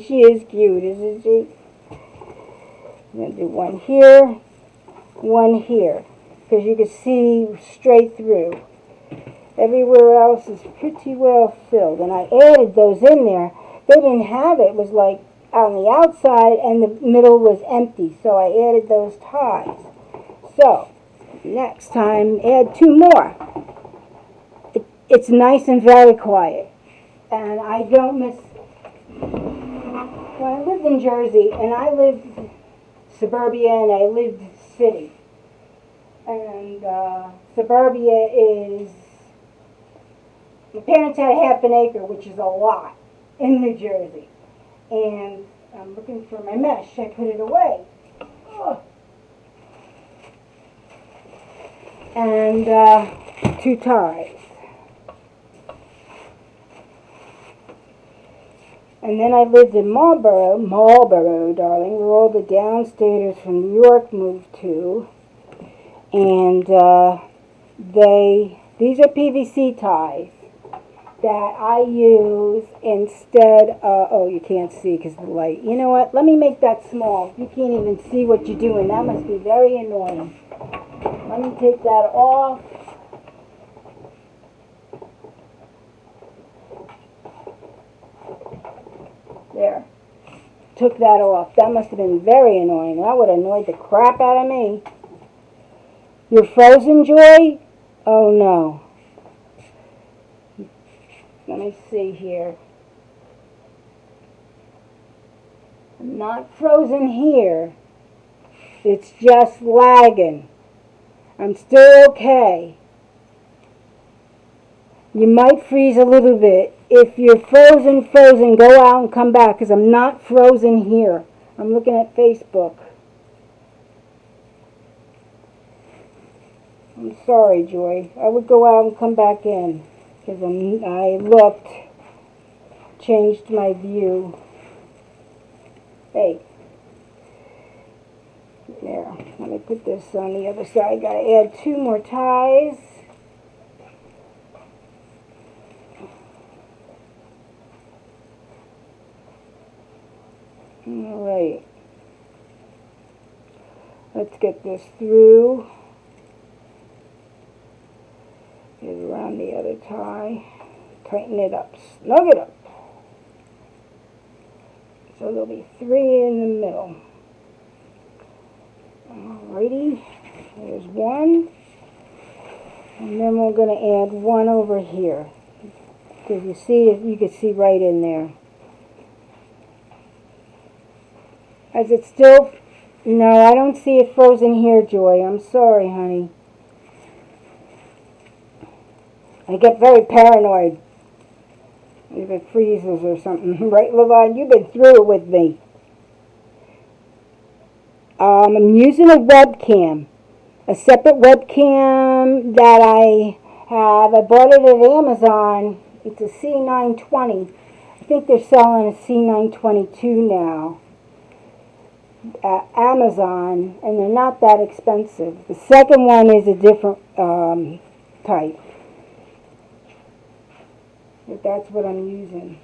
She is cute, isn't she? I'm going to do one here, one here, because you can see straight through. Everywhere else is pretty well filled, and I added those in there. They didn't have it. It was like on the outside, and the middle was empty, so I added those ties. So, next time, add 2 more. It's nice and very quiet, and I don't miss. When I lived in Jersey, and I lived suburbia, and I lived city, and suburbia is, my parents had a half an acre, which is a lot, in New Jersey. And I'm looking for my mesh. I put it away. Ugh. And 2 ties. And then I lived in Marlboro, darling, where all the downstaters from New York moved to. And these are PVC ties that I use instead of, oh, you can't see because of the light. You know what? Let me make that small. You can't even see what you're doing. That must be very annoying. Let me take that off. There. Took that off. That must have been very annoying. That would have annoyed the crap out of me. You're frozen, Joy? Oh, no. Let me see here. I'm not frozen here. It's just lagging. I'm still okay. You might freeze a little bit. If you're frozen, go out and come back, because I'm not frozen here. I'm looking at Facebook. I'm sorry, Joy. I would go out and come back in. Because I looked, changed my view. Hey. There. Let me put this on the other side. Gotta add 2 more ties. Alright. Let's get this through. Get it around the other tie. Tighten it up. Snug it up. So there'll be 3 in the middle. Alrighty. There's 1. And then we're going to add 1 over here. Because you see, you can see right in there. Is it still? No, I don't see it frozen here, Joy. I'm sorry, honey. I get very paranoid if it freezes or something. Right, Levon? You've been through it with me. I'm using a webcam. A separate webcam that I have. I bought it at Amazon. It's a C920. I think they're selling a C922 now at Amazon, and they're not that expensive. The second one is a different type, but that's what I'm using.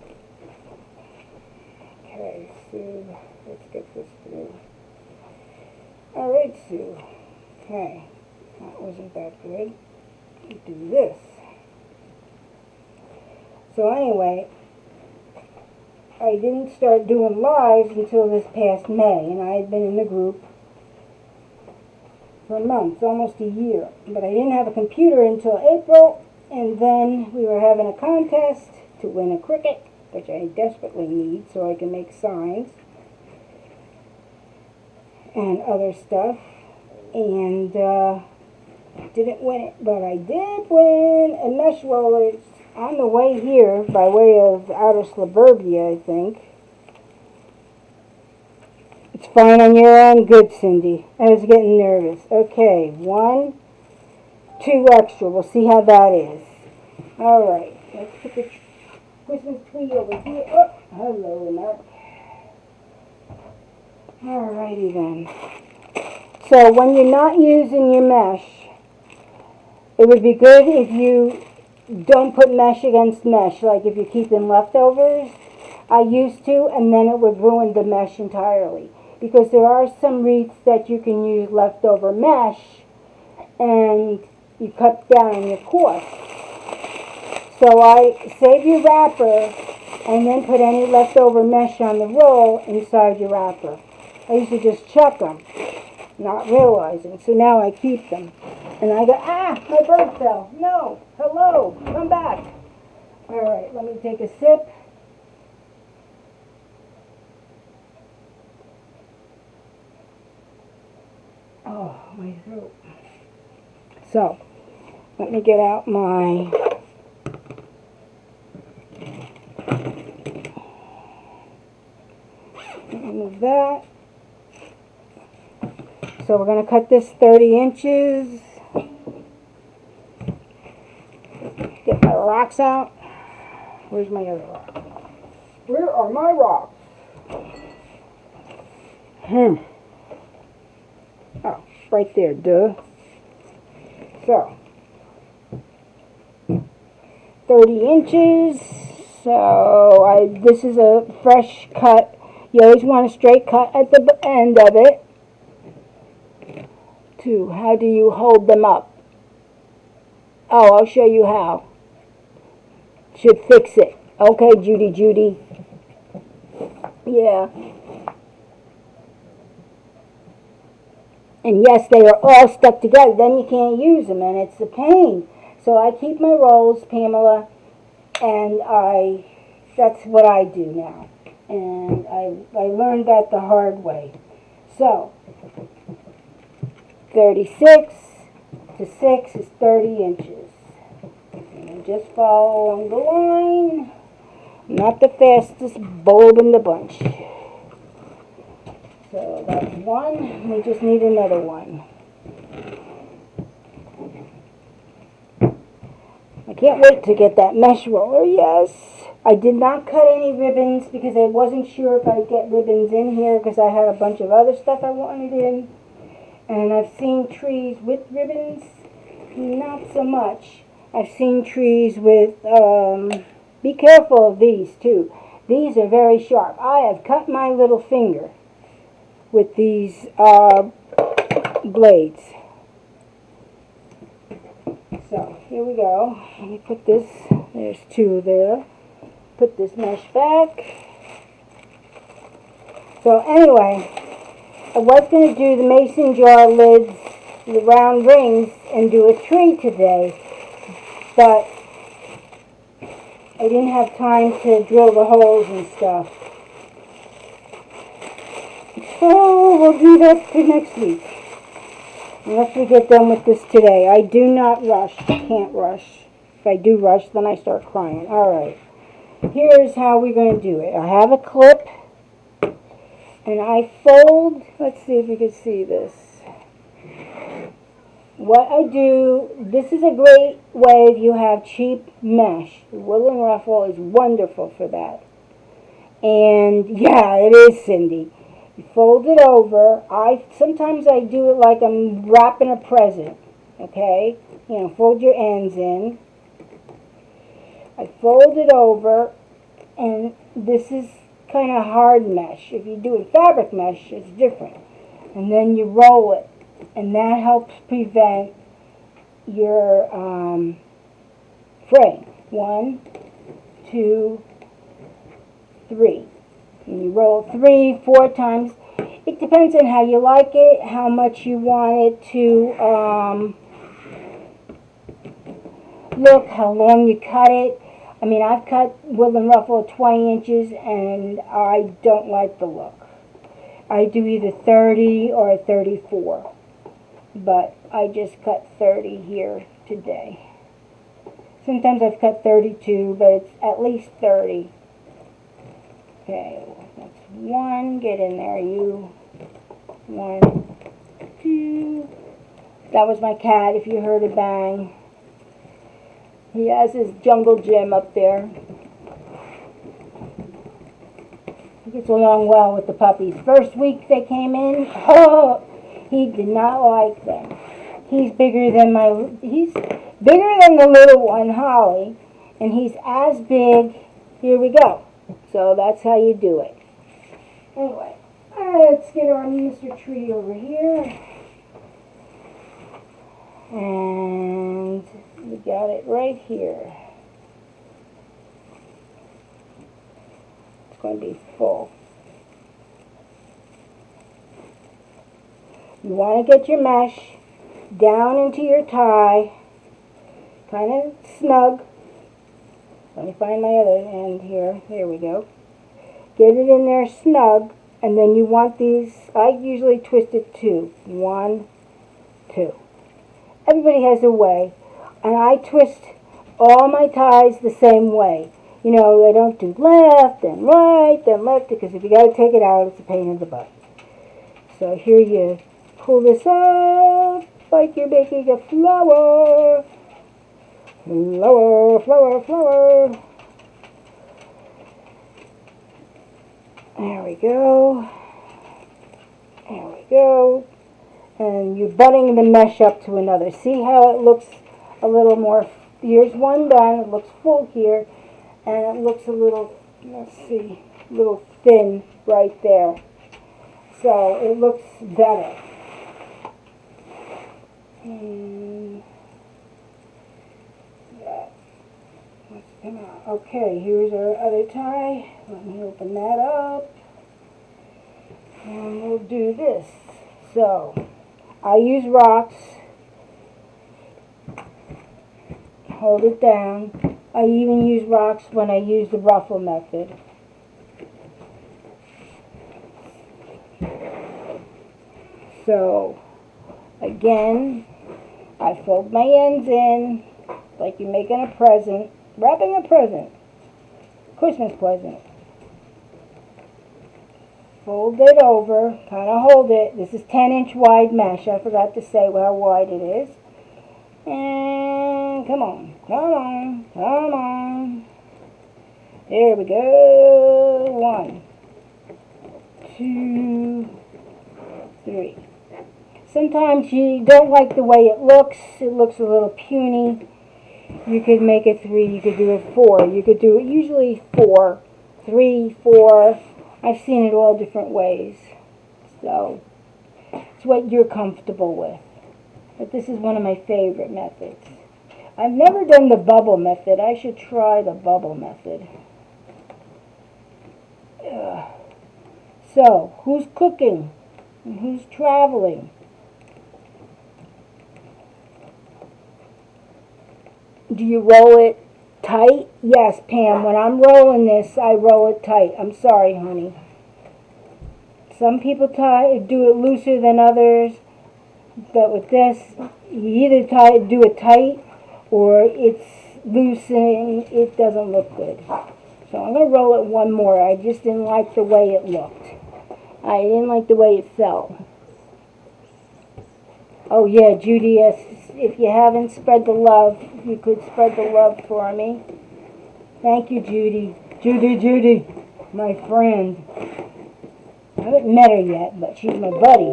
Okay, Sue, let's get this through. Alright, Sue. Okay, that wasn't that good. Let's do this. So anyway, I didn't start doing lives until this past May, and I had been in the group for months, almost a year. But I didn't have a computer until April, and then we were having a contest to win a Cricut, which I desperately need so I can make signs and other stuff. And didn't win it, but I did win a mesh roller. It's on the way here, by way of outer suburbia, I think. It's fine on your end? Good, Cindy. I was getting nervous. Okay, 1, 2 extra. We'll see how that is. Alright, let's put the Christmas tree over here. Oh, hello, Merrick. Alrighty then. So when you're not using your mesh, it would be good if you don't put mesh against mesh, like if you're keeping leftovers. I used to, and then it would ruin the mesh entirely. Because there are some wreaths that you can use leftover mesh, and you cut down on your cost. So I save your wrapper, and then put any leftover mesh on the roll inside your wrapper. I used to just chuck them, not realizing. So now I keep them. And I go, ah, my bird fell. No, hello, come back. All right, let me take a sip. Oh, my throat. So, let me get out my remove that. So we're going to cut this 30 inches. Get my rocks out. Where's my other rock? Where are my rocks? Oh, right there, duh. So, 30 inches. So, this is a fresh cut. You always want a straight cut at the end of it. 2, how do you hold them up? Oh, I'll show you how. Should fix it. Okay, Judy. Yeah. And yes, they are all stuck together. Then you can't use them, and it's a pain. So I keep my rolls, Pamela, and that's what I do now. And I learned that the hard way. So, 36 to 6 is 30 inches. And just follow along the line. Not the fastest bulb in the bunch. So that's one. We just need another one. I can't wait to get that mesh roller. Yes. I did not cut any ribbons because I wasn't sure if I'd get ribbons in here because I had a bunch of other stuff I wanted in. And I've seen trees with ribbons. Not so much. I've seen trees with, be careful of these too. These are very sharp. I have cut my little finger with these blades. So, here we go. Let me put this, there's 2 there. Put this mesh back. So anyway, I was going to do the mason jar lids, the round rings, and do a tree today. But I didn't have time to drill the holes and stuff. So we'll do that for next week. Unless we get done with this today. I do not rush. Can't rush. If I do rush, then I start crying. Alright. Here's how we're going to do it. I have a clip. And I fold. Let's see if you can see this. what I do, this is a great way if you have cheap mesh. Woodland Ruffle is wonderful for that. And yeah, it is, Cindy. You fold it over. Sometimes I do it like I'm wrapping a present. Okay? You know, fold your ends in. I fold it over, and this is kind of hard mesh. If you do it fabric mesh, it's different. And then you roll it, and that helps prevent your fraying. 1, 2, 3. And you roll 3, 4 times. It depends on how you like it, how much you want it to look, how long you cut it. I mean, I've cut Woodland Ruffle 20 inches, and I don't like the look. I do either 30 or 34, but I just cut 30 here today. Sometimes I've cut 32, but it's at least 30. Okay, that's 1. Get in there, you. 1, 2. That was my cat, if you heard a bang. He has his jungle gym up there. He gets along well with the puppies. First week they came in, oh, he did not like them. He's bigger than the little one, Holly, and he's as big. Here we go. So that's how you do it. Anyway, let's get our Mr. Tree over here. And we got it right here. It's going to be full. You want to get your mesh down into your tie, kind of snug. Let me find my other end here. There we go. Get it in there snug, and then you want these, I usually twist it 2. 1, 2. Everybody has their way, and I twist all my ties the same way. You know, I don't do left and right, then left, because if you got to take it out, it's a pain in the butt. So here you pull this up like you're making a flower. Flower, flower, flower. There we go. There we go. And you're butting the mesh up to another. See how it looks a little more, here's one done, it looks full here, and it looks a little, let's see, a little thin right there. So it looks better. And that, let's come out. Okay, here's our other tie. Let me open that up. And we'll do this. So, I use rocks. Hold it down. I even use rocks when I use the ruffle method. So, again, I fold my ends in like you're making a present, wrapping a present, Christmas present. Fold it over, kind of hold it. This is 10-inch wide mesh. I forgot to say how wide it is. And come on, come on, come on. There we go. 1, 2, 3. Sometimes you don't like the way it looks. It looks a little puny. You could make it 3. You could do it 4. You could do it usually 4. 3, 4. I've seen it all different ways. So, it's what you're comfortable with. But this is one of my favorite methods. I've never done the bubble method. I should try the bubble method. So, who's cooking? And who's traveling? Do you roll it tight? Yes, Pam. When I'm rolling this, I roll it tight. I'm sorry, honey. Some people do it looser than others. But with this, you either do it tight or it's loose and it doesn't look good. So I'm going to roll it one more. I just didn't like the way it looked. I didn't like the way it felt. Oh yeah, Judy, yes, if you haven't spread the love, if you could spread the love for me. Thank you, Judy. Judy, my friend. I haven't met her yet, but she's my buddy.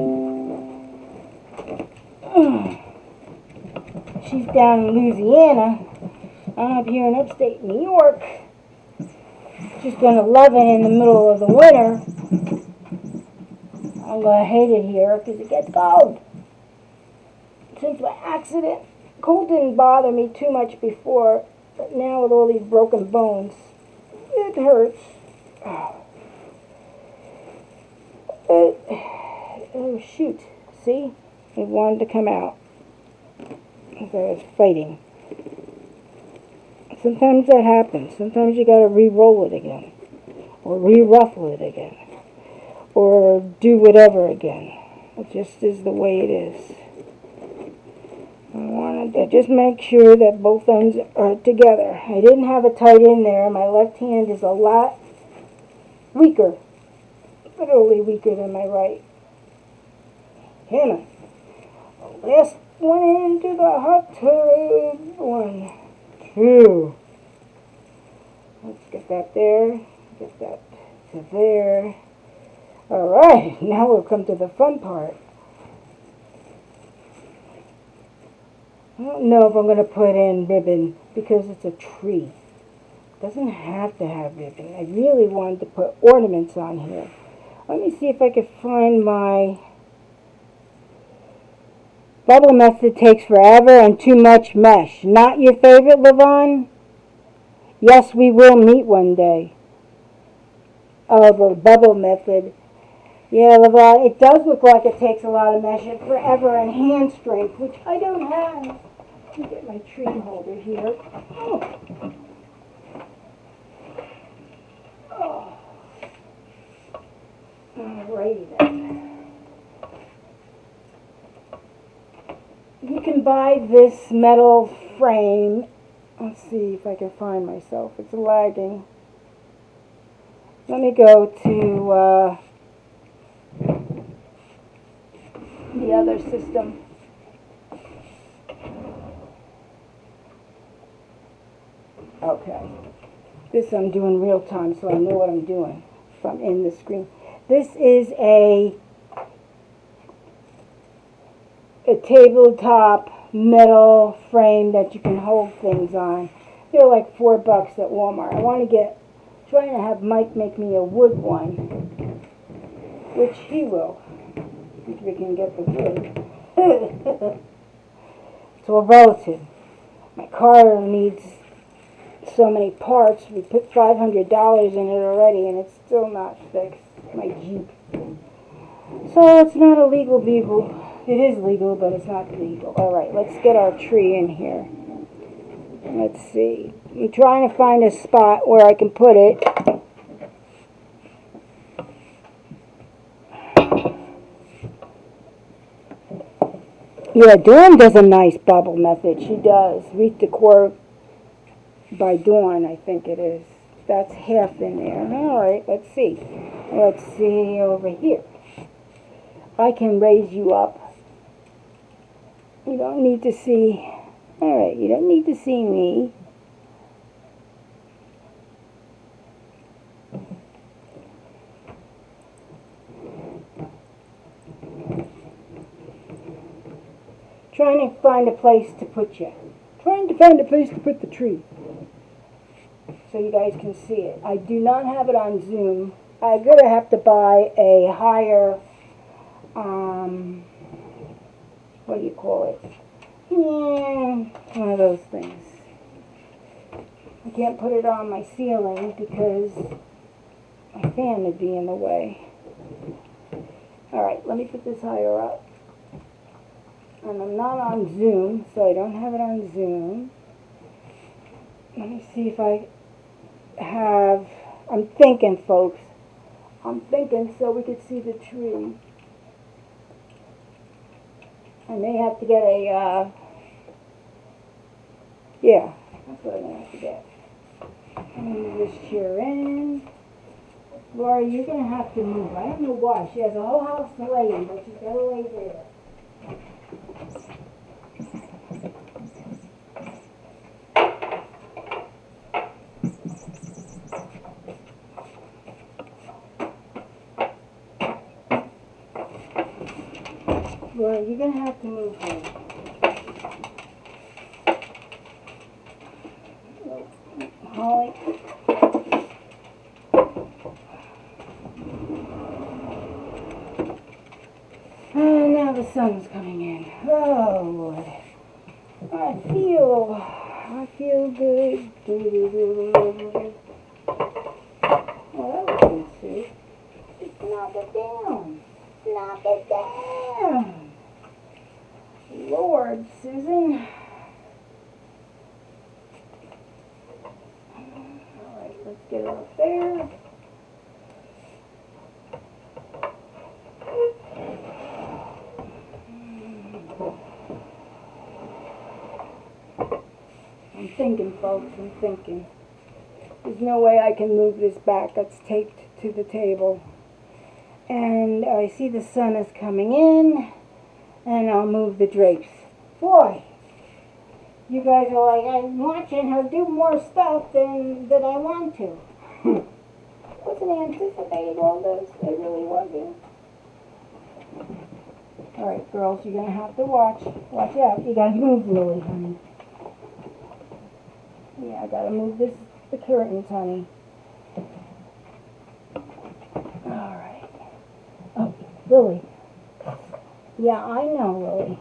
She's down in Louisiana. I'm up here in upstate New York. She's gonna love it in the middle of the winter. I'm gonna hate it here because it gets cold. Since my accident, cold didn't bother me too much before, but now with all these broken bones, it hurts. Oh shoot, see? It wanted to come out. As I was fighting. Sometimes that happens. Sometimes you gotta re-roll it again. Or re-ruffle it again. Or do whatever again. It just is the way it is. I wanted to just make sure that both ends are together. I didn't have it tight in there. My left hand is a lot weaker. Literally weaker than my right. Hannah. Last one into the hot tub. 1, 2. Let's get that there. Get that to there. Alright, now we'll come to the fun part. I don't know if I'm going to put in ribbon because it's a tree. It doesn't have to have ribbon. I really wanted to put ornaments on here. Let me see if I can find my... Bubble method takes forever and too much mesh. Not your favorite, Levon? Yes, we will meet one day. Oh, the bubble method. Yeah, Levon, it does look like it takes a lot of mesh and forever and hand strength, which I don't have. Let me get my tree holder here. Oh. Alrighty then. You can buy this metal frame. Let's see if I can find myself. It's lagging. Let me go to the other system. Okay. This I'm doing real time, so I know what I'm doing if I'm in the screen. This is a tabletop metal frame that you can hold things on. They're like $4 at Walmart. I want to trying to have Mike make me a wood one, which he will, if we can get the wood. It's all relative. My car needs so many parts. We put $500 in it already, and it's still not fixed. My Jeep. So it's not a legal beagle. It is legal, but it's not legal. Alright, let's get our tree in here. Let's see. I'm trying to find a spot where I can put it. Yeah, Dawn does a nice bubble method. She does. Wreath Decor by Dawn, I think it is. That's half in there. Alright, let's see. Let's see over here. I can raise you up. You don't need to see. Alright, you don't need to see me. Trying to find a place to put you. Trying to find a place to put the tree. So you guys can see it. I do not have it on Zoom. I'm going to have to buy a higher, what do you call it? One of those things. I can't put it on my ceiling because my fan would be in the way. Alright, let me put this higher up. And I'm not on Zoom, so I don't have it on Zoom. Let me see if I have... I'm thinking, folks. I'm thinking so we could see the tree. I may have to get a, yeah, that's what I'm going to have to get. I'm going to move this chair in. Laura, you're going to have to move. I don't know why. She has a whole house to lay in, but she's got to lay there. Well, you're going to have to move her. Holly. And now the sun's coming in. Oh, Lord. I feel good. Well, that was good, Sue. Just knock it down. Knock it down. Lord, Susan. Alright, let's get her up there. I'm thinking, folks, I'm thinking. There's no way I can move this back. That's taped to the table. And I see the sun is coming in, and I'll move the drapes. Boy, you guys are like, I'm watching her do more stuff than I want to. Wasn't anticipating all this. It really wasn't. Alright, girls, you're going to have to watch. Watch out. You got to move, Lily, honey. Yeah, I got to move the curtains, honey. Alright. Oh, Lily. Yeah, I know, Lily.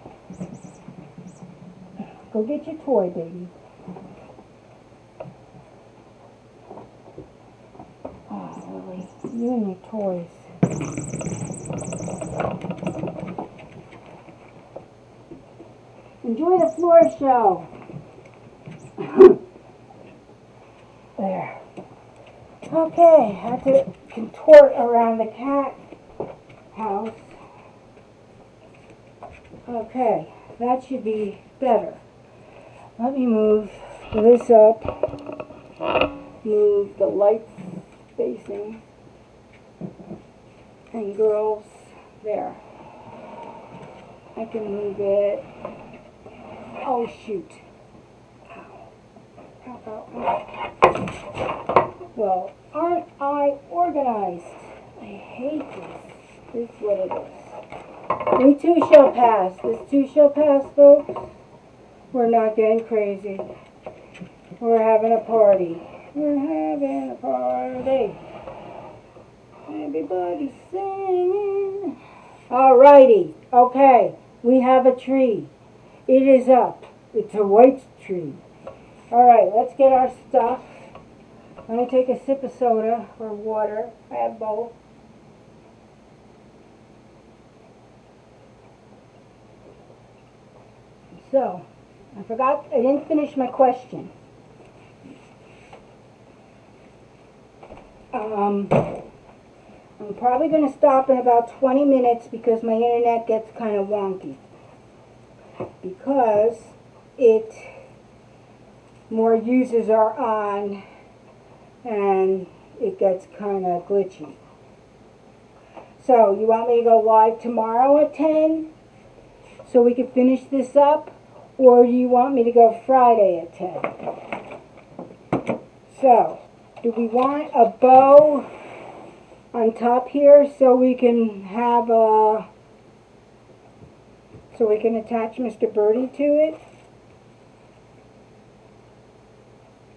Go get your toy, baby. Oh, Lily. You and your toys. Enjoy the floor show. There. Okay, I have to contort around the cat house. Okay, that should be better. Let me move this up. Move the light spacing. And girls, there. I can move it. Oh, shoot. Ow. Ow, ow, ow. Well, aren't I organized? I hate this. This is what it is. We too shall pass. This too shall pass, folks. We're not getting crazy. We're having a party. We're having a party. Everybody's singing. Alrighty. Okay. We have a tree. It is up. It's a white tree. Alright, let's get our stuff. I'm going to take a sip of soda or water. I have both. So, I didn't finish my question. I'm probably going to stop in about 20 minutes because my internet gets kind of wonky. Because more users are on and it gets kind of glitchy. So, you want me to go live tomorrow at 10 so we can finish this up? Or do you want me to go Friday at 10? So, do we want a bow on top here so we can have so we can attach Mr. Birdie to it?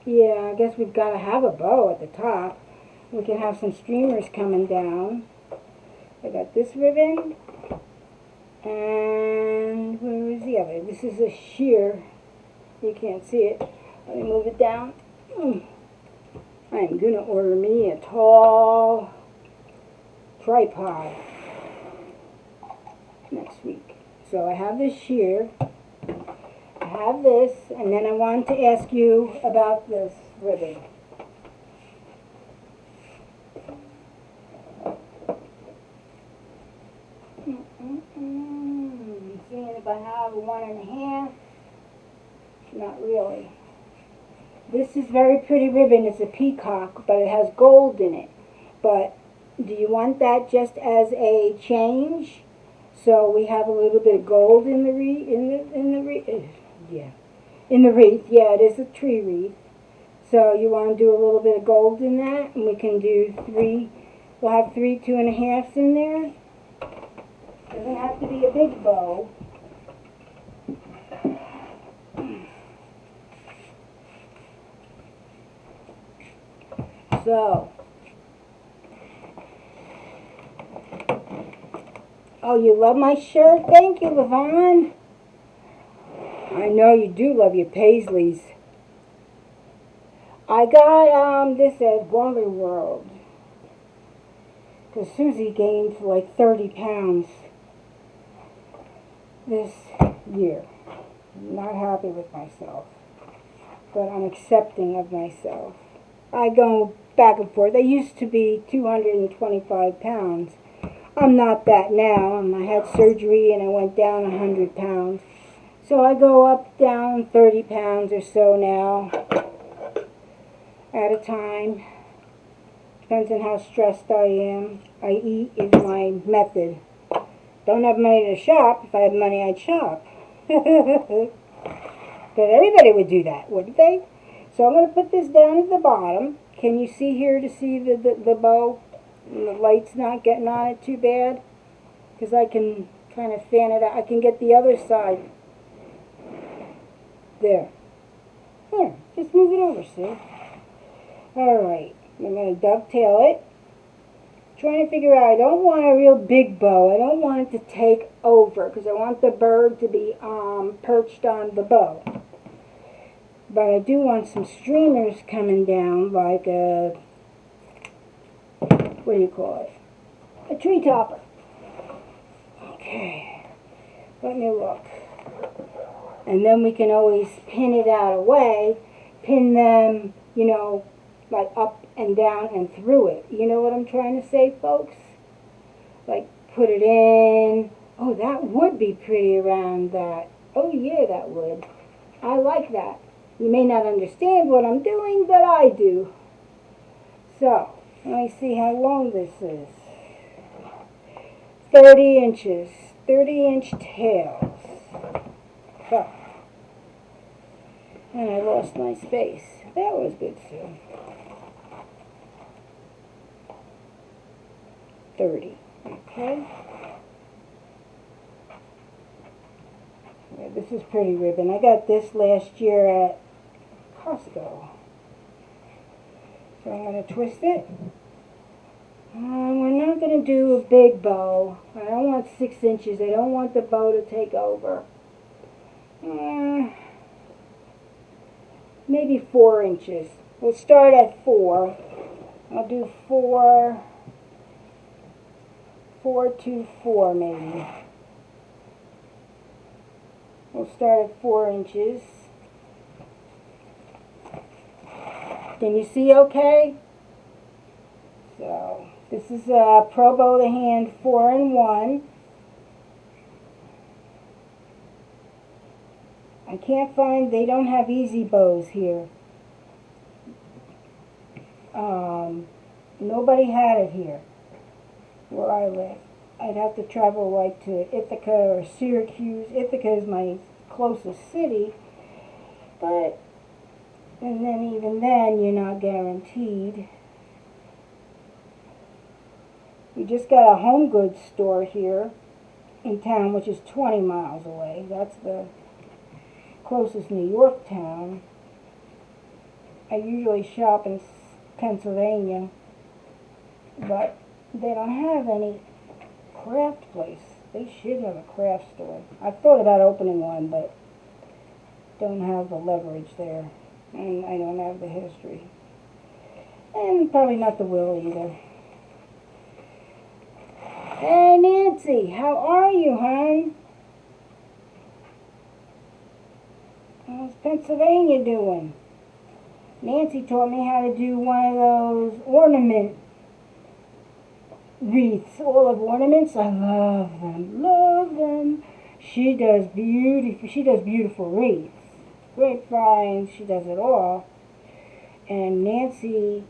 Yeah, I guess we've got to have a bow at the top. We can have some streamers coming down. I got this ribbon. And where is the other? This is a sheer. You can't see it. Let me move it down. I'm going to order me a tall tripod next week. So I have this sheer. I have this. And then I wanted to ask you about this ribbon. Seeing if I have a 1.5. Not really. This is very pretty ribbon. It's a peacock, but it has gold in it. But do you want that just as a change? So we have a little bit of gold in the wreath. Yeah, it is a tree wreath. So you want to do a little bit of gold in that, and we can do 3. We'll have 3 2.5s in there. Doesn't have to be a big bow. So, oh, you love my shirt? Thank you, Levon. I know you do love your paisleys. I got this at Wonder World. Because Susie gained like 30 pounds this year. I'm not happy with myself. But I'm accepting of myself. I go back and forth. I used to be 225 pounds. I'm not that now. I had surgery and I went down 100 pounds. So I go up, down 30 pounds or so now at a time. Depends on how stressed I am. I eat is my method. Don't have money to shop. If I had money, I'd shop. But everybody would do that, wouldn't they? So I'm going to put this down at the bottom. Can you see here to see the bow? And the light's not getting on it too bad. Because I can kind of fan it out. I can get the other side. There. There. Just move it over, see? Alright. I'm going to dovetail it. Trying to figure out, I don't want a real big bow. I don't want it to take over. Because I want the bird to be perched on the bow. But I do want some streamers coming down like a, what do you call it? A tree topper. Okay. Let me look. And then we can always pin it out away. Pin them, you know, like up and down and through it. You know what I'm trying to say, folks? Like put it in. Oh, that would be pretty around that. Oh, yeah, that would. I like that. You may not understand what I'm doing, but I do. So, let me see how long this is. 30 inches. 30-inch tails. So, and I lost my space. That was good, too. 30. Okay. Yeah, this is pretty ribbon. I got this last year at Costco. So I'm going to twist it. We're not going to do a big bow. I don't want 6 inches. I don't want the bow to take over. Maybe 4 inches. We'll start at 4. I'll do 4 to 4 maybe. We'll start at 4 inches. Can you see okay? So, this is a Pro Bow the Hand 4-in-1. I can't find, they don't have easy bows here. Nobody had it here where I live. I'd have to travel like to Ithaca or Syracuse. Ithaca is my closest city, but and then even then you're not guaranteed. We just got a home goods store here in town, which is 20 miles away. That's the closest New York town. I usually shop in Pennsylvania, but they don't have any craft place. They should have a craft store. I've thought about opening one, but don't have the leverage there. And I don't have the history. And probably not the will either. Hey, Nancy, how are you, hon? How's Pennsylvania doing? Nancy taught me how to do one of those ornament wreaths, olive ornaments. I love them, love them. She does beautiful wreaths. Grapevines, she does it all. And Nancy,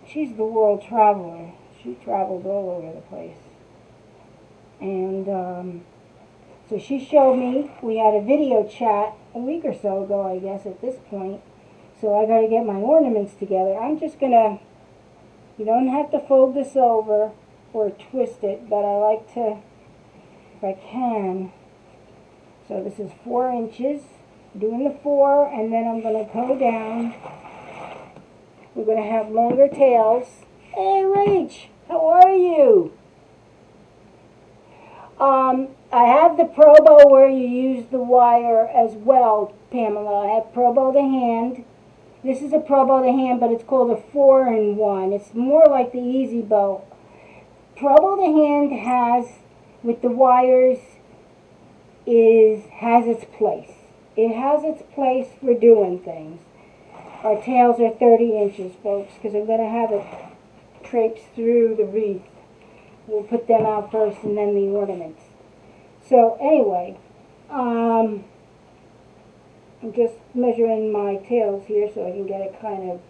she's the world traveler. She travels all over the place. And so she showed me, we had a video chat a week or so ago, I guess, at this point. So I got to get my ornaments together. I'm just going to, you don't have to fold this over or twist it, but I like to if I can. So this is 4 inches. I'm doing the 4, and then I'm going to go down. We're going to have longer tails. Hey, Rach, how are you? I have the Pro Bow where you use the wire as well, Pamela. I have Pro Bow to hand. This is a Pro Bow to hand, but it's called a 4-in-1. It's more like the Easy Bow. Pro Bow to hand has, with the wires, has its place. It has its place for doing things. Our tails are 30 inches, folks, because I'm going to have it traipse through the wreath. We'll put them out first and then the ornaments. So anyway, I'm just measuring my tails here so I can get it kind of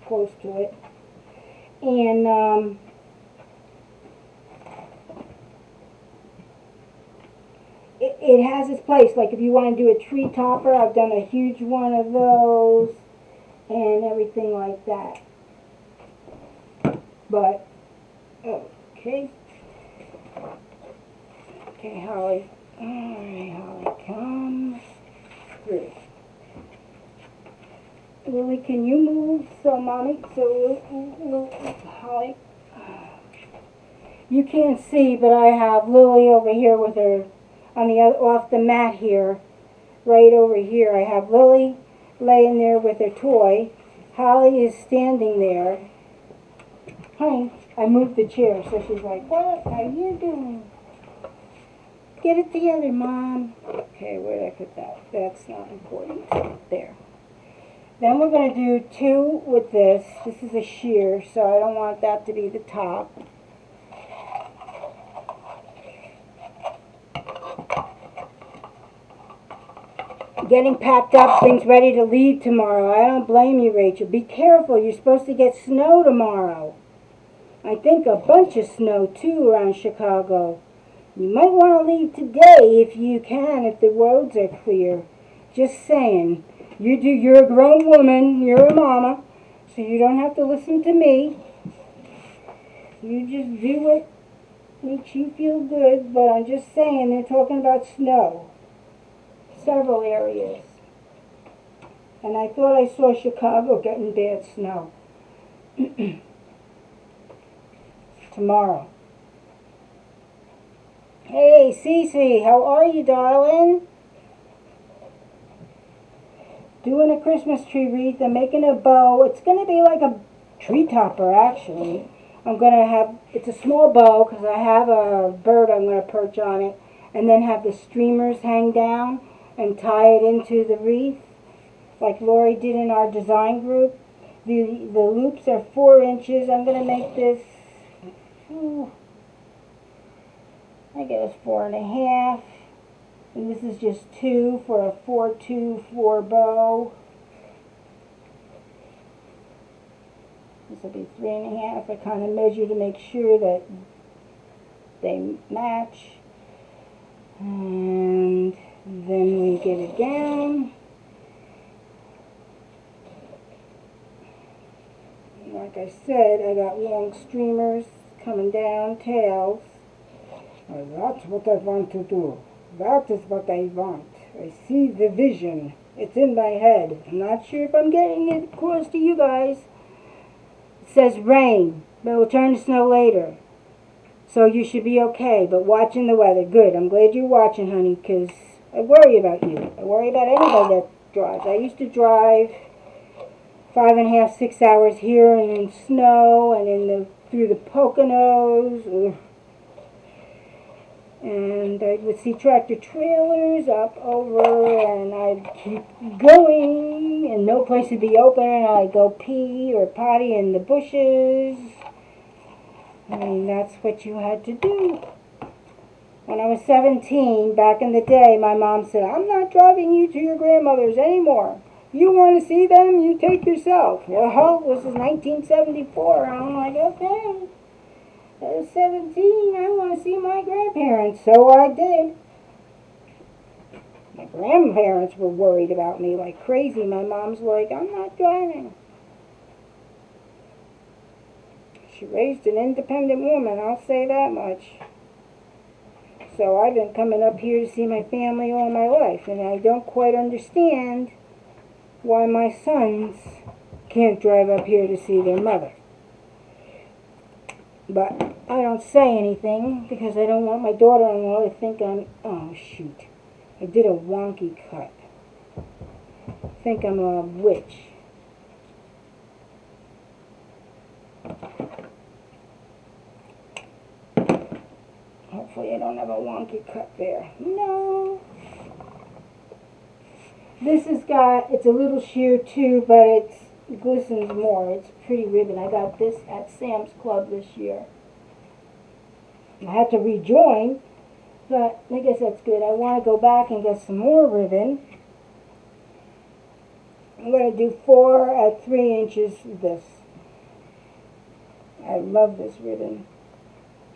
close to it. And it has its place. Like if you want to do a tree topper, I've done a huge one of those and everything like that. But, okay. Okay, Holly. Alright, Holly, come through. Lily, can you move so Mommy? Holly. You can't see, but I have Lily over here with her on the off the mat here, right over here. I have Lily laying there with her toy. Holly is standing there. Honey, I moved the chair, so she's like, "What are you doing? Get it together, Mom." Okay, where did I put that? That's not important. There. Then we're going to do 2 with this. This is a sheer, so I don't want that to be the top. Getting packed up, things ready to leave tomorrow. I don't blame you, Rachel. Be careful. You're supposed to get snow tomorrow. I think a bunch of snow, too, around Chicago. You might want to leave today if you can, if the roads are clear. Just saying. You're a grown woman. You're a mama. So you don't have to listen to me. You just do what makes you feel good. But I'm just saying, they're talking about snow. Several areas. And I thought I saw Chicago getting bad snow. Tomorrow. Hey, Cece, how are you, darling? Doing a Christmas tree wreath. I'm making a bow. It's going to be like a tree topper, actually. I'm going to have, it's a small bow because I have a bird I'm going to perch on it. And then have the streamers hang down and tie it into the wreath like Lori did in our design group. The loops are 4 inches. I'm going to make this, I guess 4.5. And this is just 2 for a 4-2-4 bow. This will be 3.5. I kind of measure to make sure that they match. And then we get it down. Like I said, I got long streamers coming down, tails. That's what I want to do. That is what I want. I see the vision. It's in my head. I'm not sure if I'm getting it across to you guys. It says rain, but it will turn to snow later. So you should be okay, but watching the weather. Good. I'm glad you're watching, honey, because I worry about you. I worry about anybody that drives. I used to drive 5.5, 6 hours here and in snow and through the Poconos. Ugh. And I would see tractor trailers up over, and I'd keep going, and no place would be open, and I'd go pee or potty in the bushes. I mean, that's what you had to do. When I was 17, back in the day, my mom said, "I'm not driving you to your grandmother's anymore. You want to see them, you take yourself." Well, this is 1974. I'm like, okay. I was 17, I want to see my grandparents, so I did. My grandparents were worried about me like crazy. My mom's like, "I'm not driving." She raised an independent woman, I'll say that much. So I've been coming up here to see my family all my life, and I don't quite understand why my sons can't drive up here to see their mother. But I don't say anything because I don't want my daughter-in-law to think I'm, oh shoot, I did a wonky cut. Think I'm a witch. Hopefully I don't have a wonky cut there. No. This has got, it's a little sheer too, but it glistens more. It's pretty ribbon. I got this at Sam's Club this year. I had to rejoin, but I guess that's good. I want to go back and get some more ribbon. I'm going to do 4 at 3 inches of this. I love this ribbon.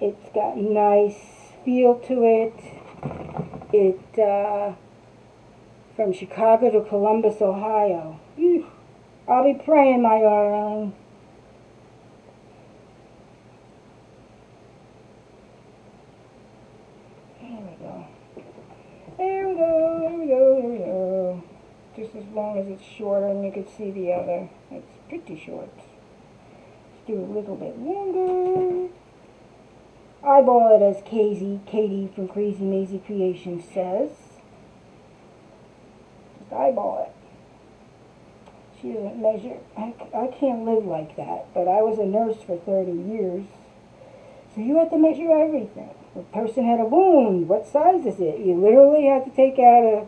It's got nice feel to it. From Chicago to Columbus, Ohio. I'll be praying, my darling. There we go. There we go, there we go, there we go. Just as long as it's shorter and you can see the other. It's pretty short. Let's do a little bit longer. Eyeball it, as Katie from Crazy Maisie Creations says. Just eyeball it. She doesn't measure. I can't live like that, but I was a nurse for 30 years. So you had to measure everything. The person had a wound. What size is it? You literally had to take out a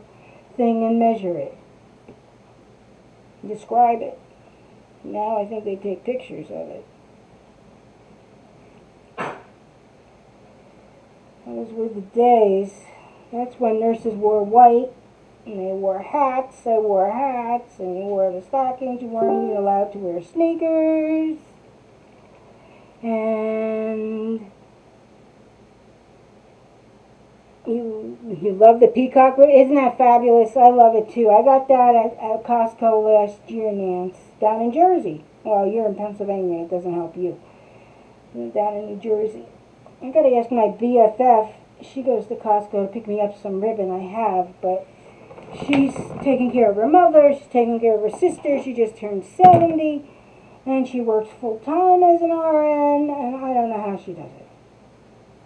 thing and measure it. Describe it. Now I think they take pictures of it. Those were the days. That's when nurses wore white, and they wore hats. I wore hats, and you wore the stockings. You weren't even allowed to wear sneakers. And you love the peacock ribbon? Isn't that fabulous? I love it too. I got that at Costco last year, Nance, down in Jersey. Well, you're in Pennsylvania. It doesn't help you. Down in New Jersey. I gotta ask my BFF. She goes to Costco to pick me up some ribbon. I have, but she's taking care of her mother. She's taking care of her sister. She just turned 70, and she works full-time as an RN, and I don't know how she does it.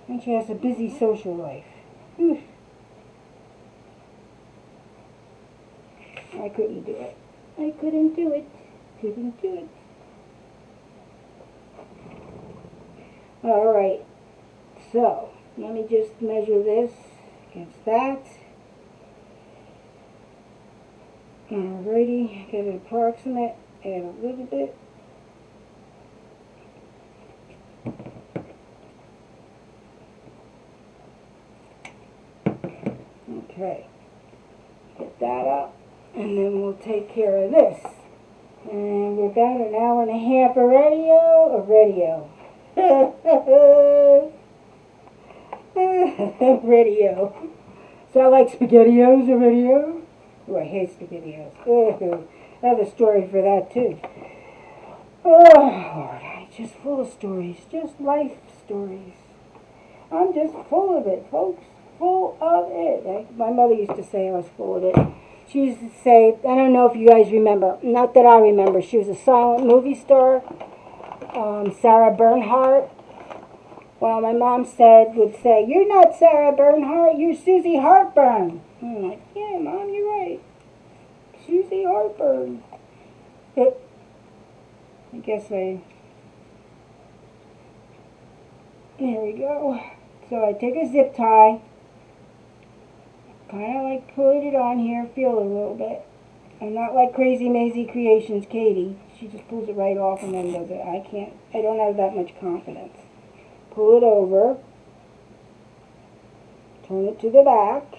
And she has a busy social life. Oof. I couldn't do it. I couldn't do it. Couldn't do it. All right. So, let me just measure this against that. Alrighty, get it approximate, add a little bit. Okay, get that up, and then we'll take care of this. And we're about an hour and a half already. Radio. Sound like SpaghettiOs or radio? Oh, I hate SpaghettiOs. I have a story for that too. Oh, Lord, I'm just full of stories. Just life stories. I'm just full of it, folks. Full of it. My mother used to say I was full of it. She used to say, I don't know if you guys remember, not that I remember, she was a silent movie star, Sarah Bernhardt. Well, my mom would say, you're not Sarah Bernhardt, you're Susie Heartburn. I'm like, yeah, Mom, you're right. Susie Heartburn. But I guess there we go. So I take a zip tie, kind of like put it on here, feel it a little bit. I'm not like Crazy Maisie Creations Katie. She just pulls it right off and then does it. I don't have that much confidence. Pull it over, turn it to the back.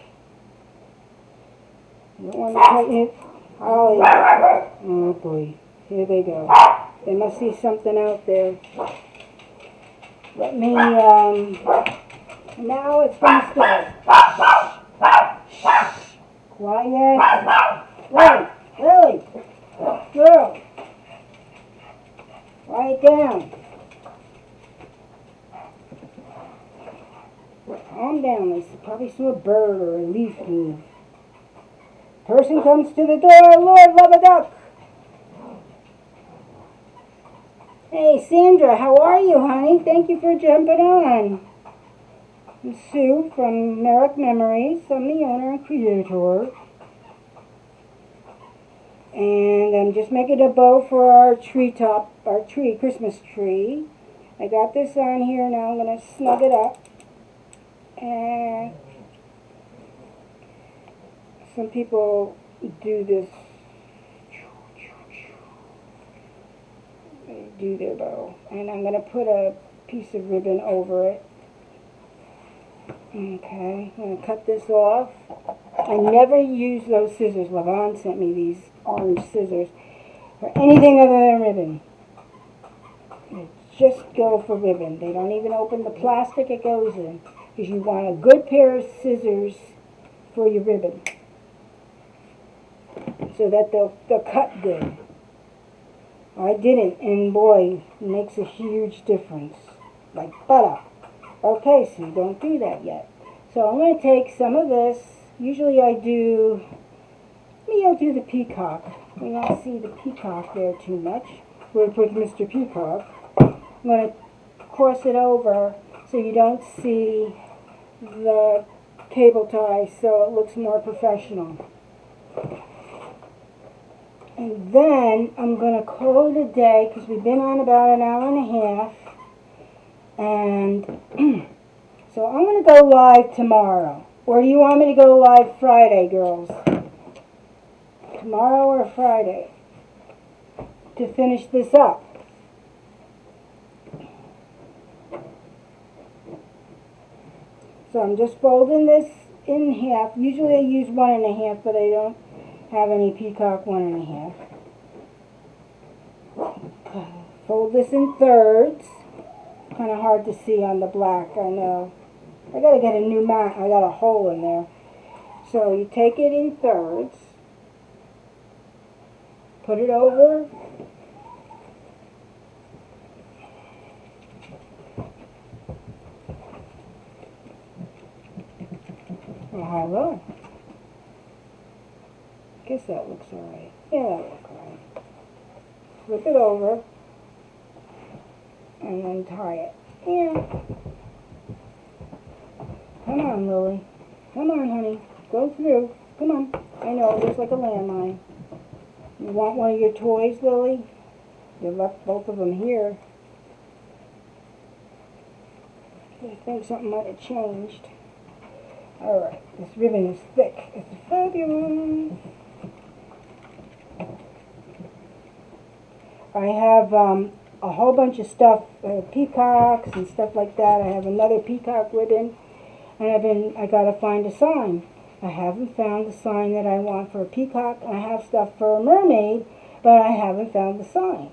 You don't want to tighten it. Oh boy, here they go. They must see something out there. Let me, now it's going to start. Quiet. Lily, girl, quiet down. Calm down. They probably saw a bird or a leaf move. Person comes to the door. Lord, love a duck. Hey, Sandra, how are you, honey? Thank you for jumping on. I'm Sue from Merrick Memories. I'm the owner and creator. And I'm just making a bow for our Christmas tree. I got this on here now. I'm going to snug it up. And some people do this. They do their bow. And I'm going to put a piece of ribbon over it. Okay, I'm going to cut this off. I never use those scissors. Lavon sent me these orange scissors for anything other than ribbon. They just go for ribbon. They don't even open the plastic it goes in. Because you want a good pair of scissors for your ribbon. So that they'll cut good. I didn't, and boy, it makes a huge difference. Like butter. Okay, so don't do that yet. So I'm going to take some of this. Usually I'll do the peacock. We don't see the peacock there too much. We'll put Mr. Peacock. I'm going to cross it over so you don't see the cable tie, so it looks more professional. And then I'm going to call it a day because we've been on about an hour and a half. And so I'm going to go live tomorrow. Or do you want me to go live Friday, girls? Tomorrow or Friday to finish this up. So I'm just folding this in half. Usually I use 1 1/2, but I don't have any peacock 1 1/2. Fold this in thirds. Kind of hard to see on the black, I know. I gotta get a new mat. I got a hole in there. So you take it in thirds. Put it over. Well, hello. Guess that looks alright. Yeah, that looks alright. Flip it over. And then tie it. Yeah. Come on, Lily. Come on, honey. Go through. Come on. I know, it looks like a landmine. You want one of your toys, Lily? You left both of them here. I think something might have changed. Alright, this ribbon is thick. It's fabulous. I have a whole bunch of stuff, peacocks and stuff like that. I have another peacock ribbon, and I gotta find a sign. I haven't found the sign that I want for a peacock. I have stuff for a mermaid, but I haven't found the sign.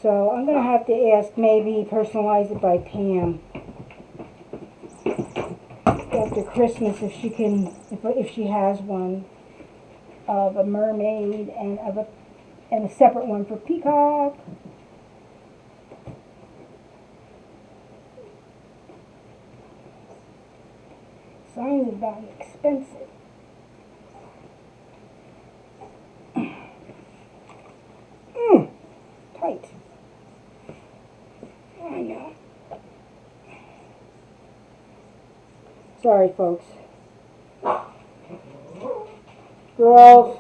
So I'm gonna have to ask, maybe personalize it by Pam after Christmas if she can, if she has one of a mermaid and a separate one for peacock. Signs are very expensive. Tight. I know. Sorry, folks. Girls.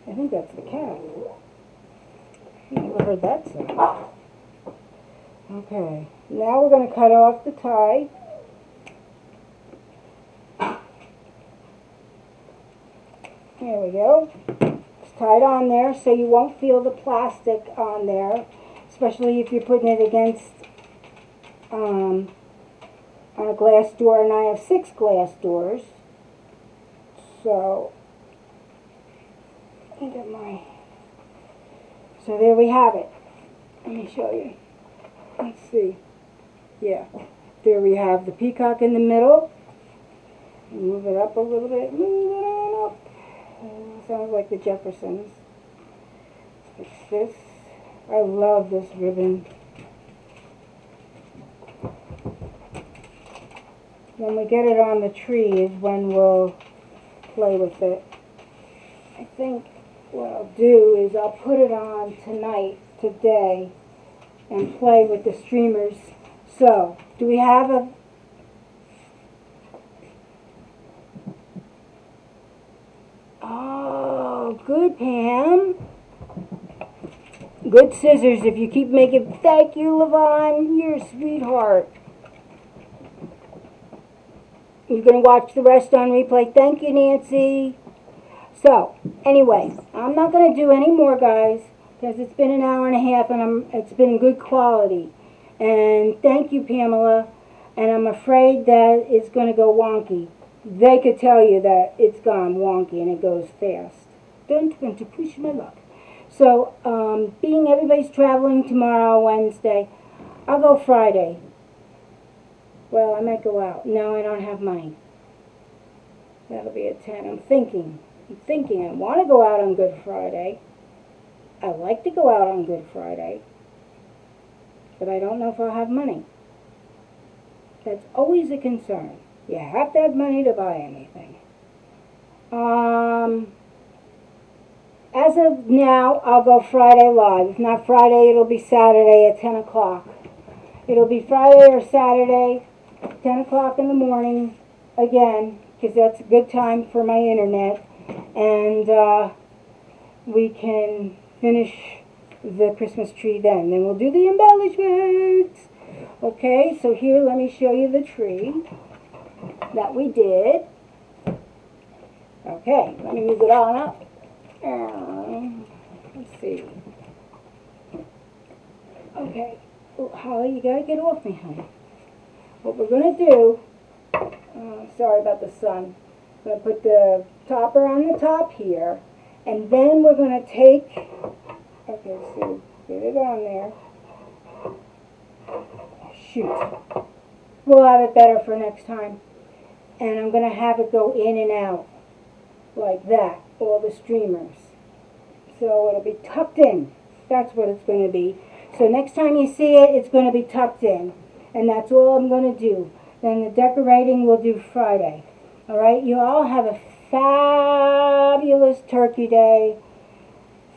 I think that's the cat. I never heard that sound. Okay, now we're going to cut off the tie. There we go. It's tied on there so you won't feel the plastic on there, especially if you're putting it against on a glass door, and I have 6 glass doors. So, look at my... So there we have it. Let me show you. Let's see. Yeah. There we have the peacock in the middle. Move it up a little bit. Move it on up. Sounds like the Jeffersons. Fix this. I love this ribbon. when we get it on the tree is when we'll play with it. I think what I'll do is I'll put it on tonight, today, and play with the streamers. So, do we have a... Oh, good, Pam. Good scissors if you keep making... Thank you, Levon. You're a sweetheart. You're going to watch the rest on replay. Thank you, Nancy. So, anyway, I'm not going to do any more, guys, because it's been an hour and a half, and it's been good quality. And thank you, Pamela. And I'm afraid that it's going to go wonky. They could tell you that it's gone wonky and it goes fast. Don't want to push my luck. So, being everybody's traveling tomorrow, Wednesday, I'll go Friday. Well, I might go out. No, I don't have money. That'll be at 10. I'm thinking I want to go out on Good Friday. I like to go out on Good Friday. But I don't know if I'll have money. That's always a concern. You have to have money to buy anything. As of now, I'll go Friday live. If not Friday, it'll be Saturday at 10 o'clock. It'll be Friday or Saturday, 10 o'clock in the morning, again, because that's a good time for my internet. And we can finish the Christmas tree then. Then we'll do the embellishments. Okay, so here, let me show you the tree that we did. Okay, let me move it on up. Let's see. Okay. Oh, Holly, you gotta get off me, honey. What we're gonna do, sorry about the sun. I'm gonna put the topper on the top here, and then we're gonna take, okay, so get it on there. Shoot. We'll have it better for next time. And I'm gonna have it go in and out, like that, all the streamers. So it'll be tucked in. That's what it's gonna be. So next time you see it, it's going to be tucked in. And that's all I'm going to do. Then the decorating we'll do Friday. Alright, you all have a fabulous Turkey Day,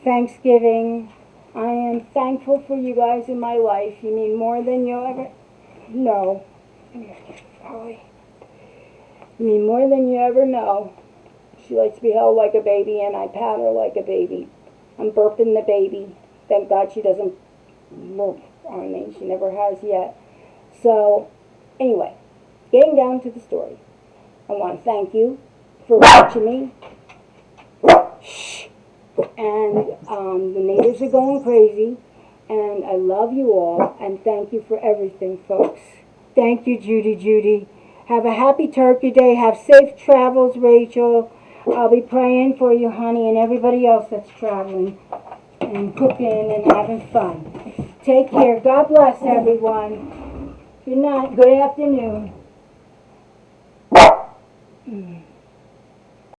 Thanksgiving. I am thankful for you guys in my life. You mean more than you'll ever know. You mean more than you ever know. She likes to be held like a baby, and I pat her like a baby. I'm burping the baby. Thank God she doesn't burp on me. She never has yet. So, anyway, getting down to the story. I want to thank you for watching me. Shh. And the neighbors are going crazy. And I love you all. And thank you for everything, folks. Thank you, Judy. Have a happy Turkey Day. Have safe travels, Rachel. I'll be praying for you, honey, and everybody else that's traveling and cooking and having fun. Take care. God bless everyone. Good night. Good afternoon.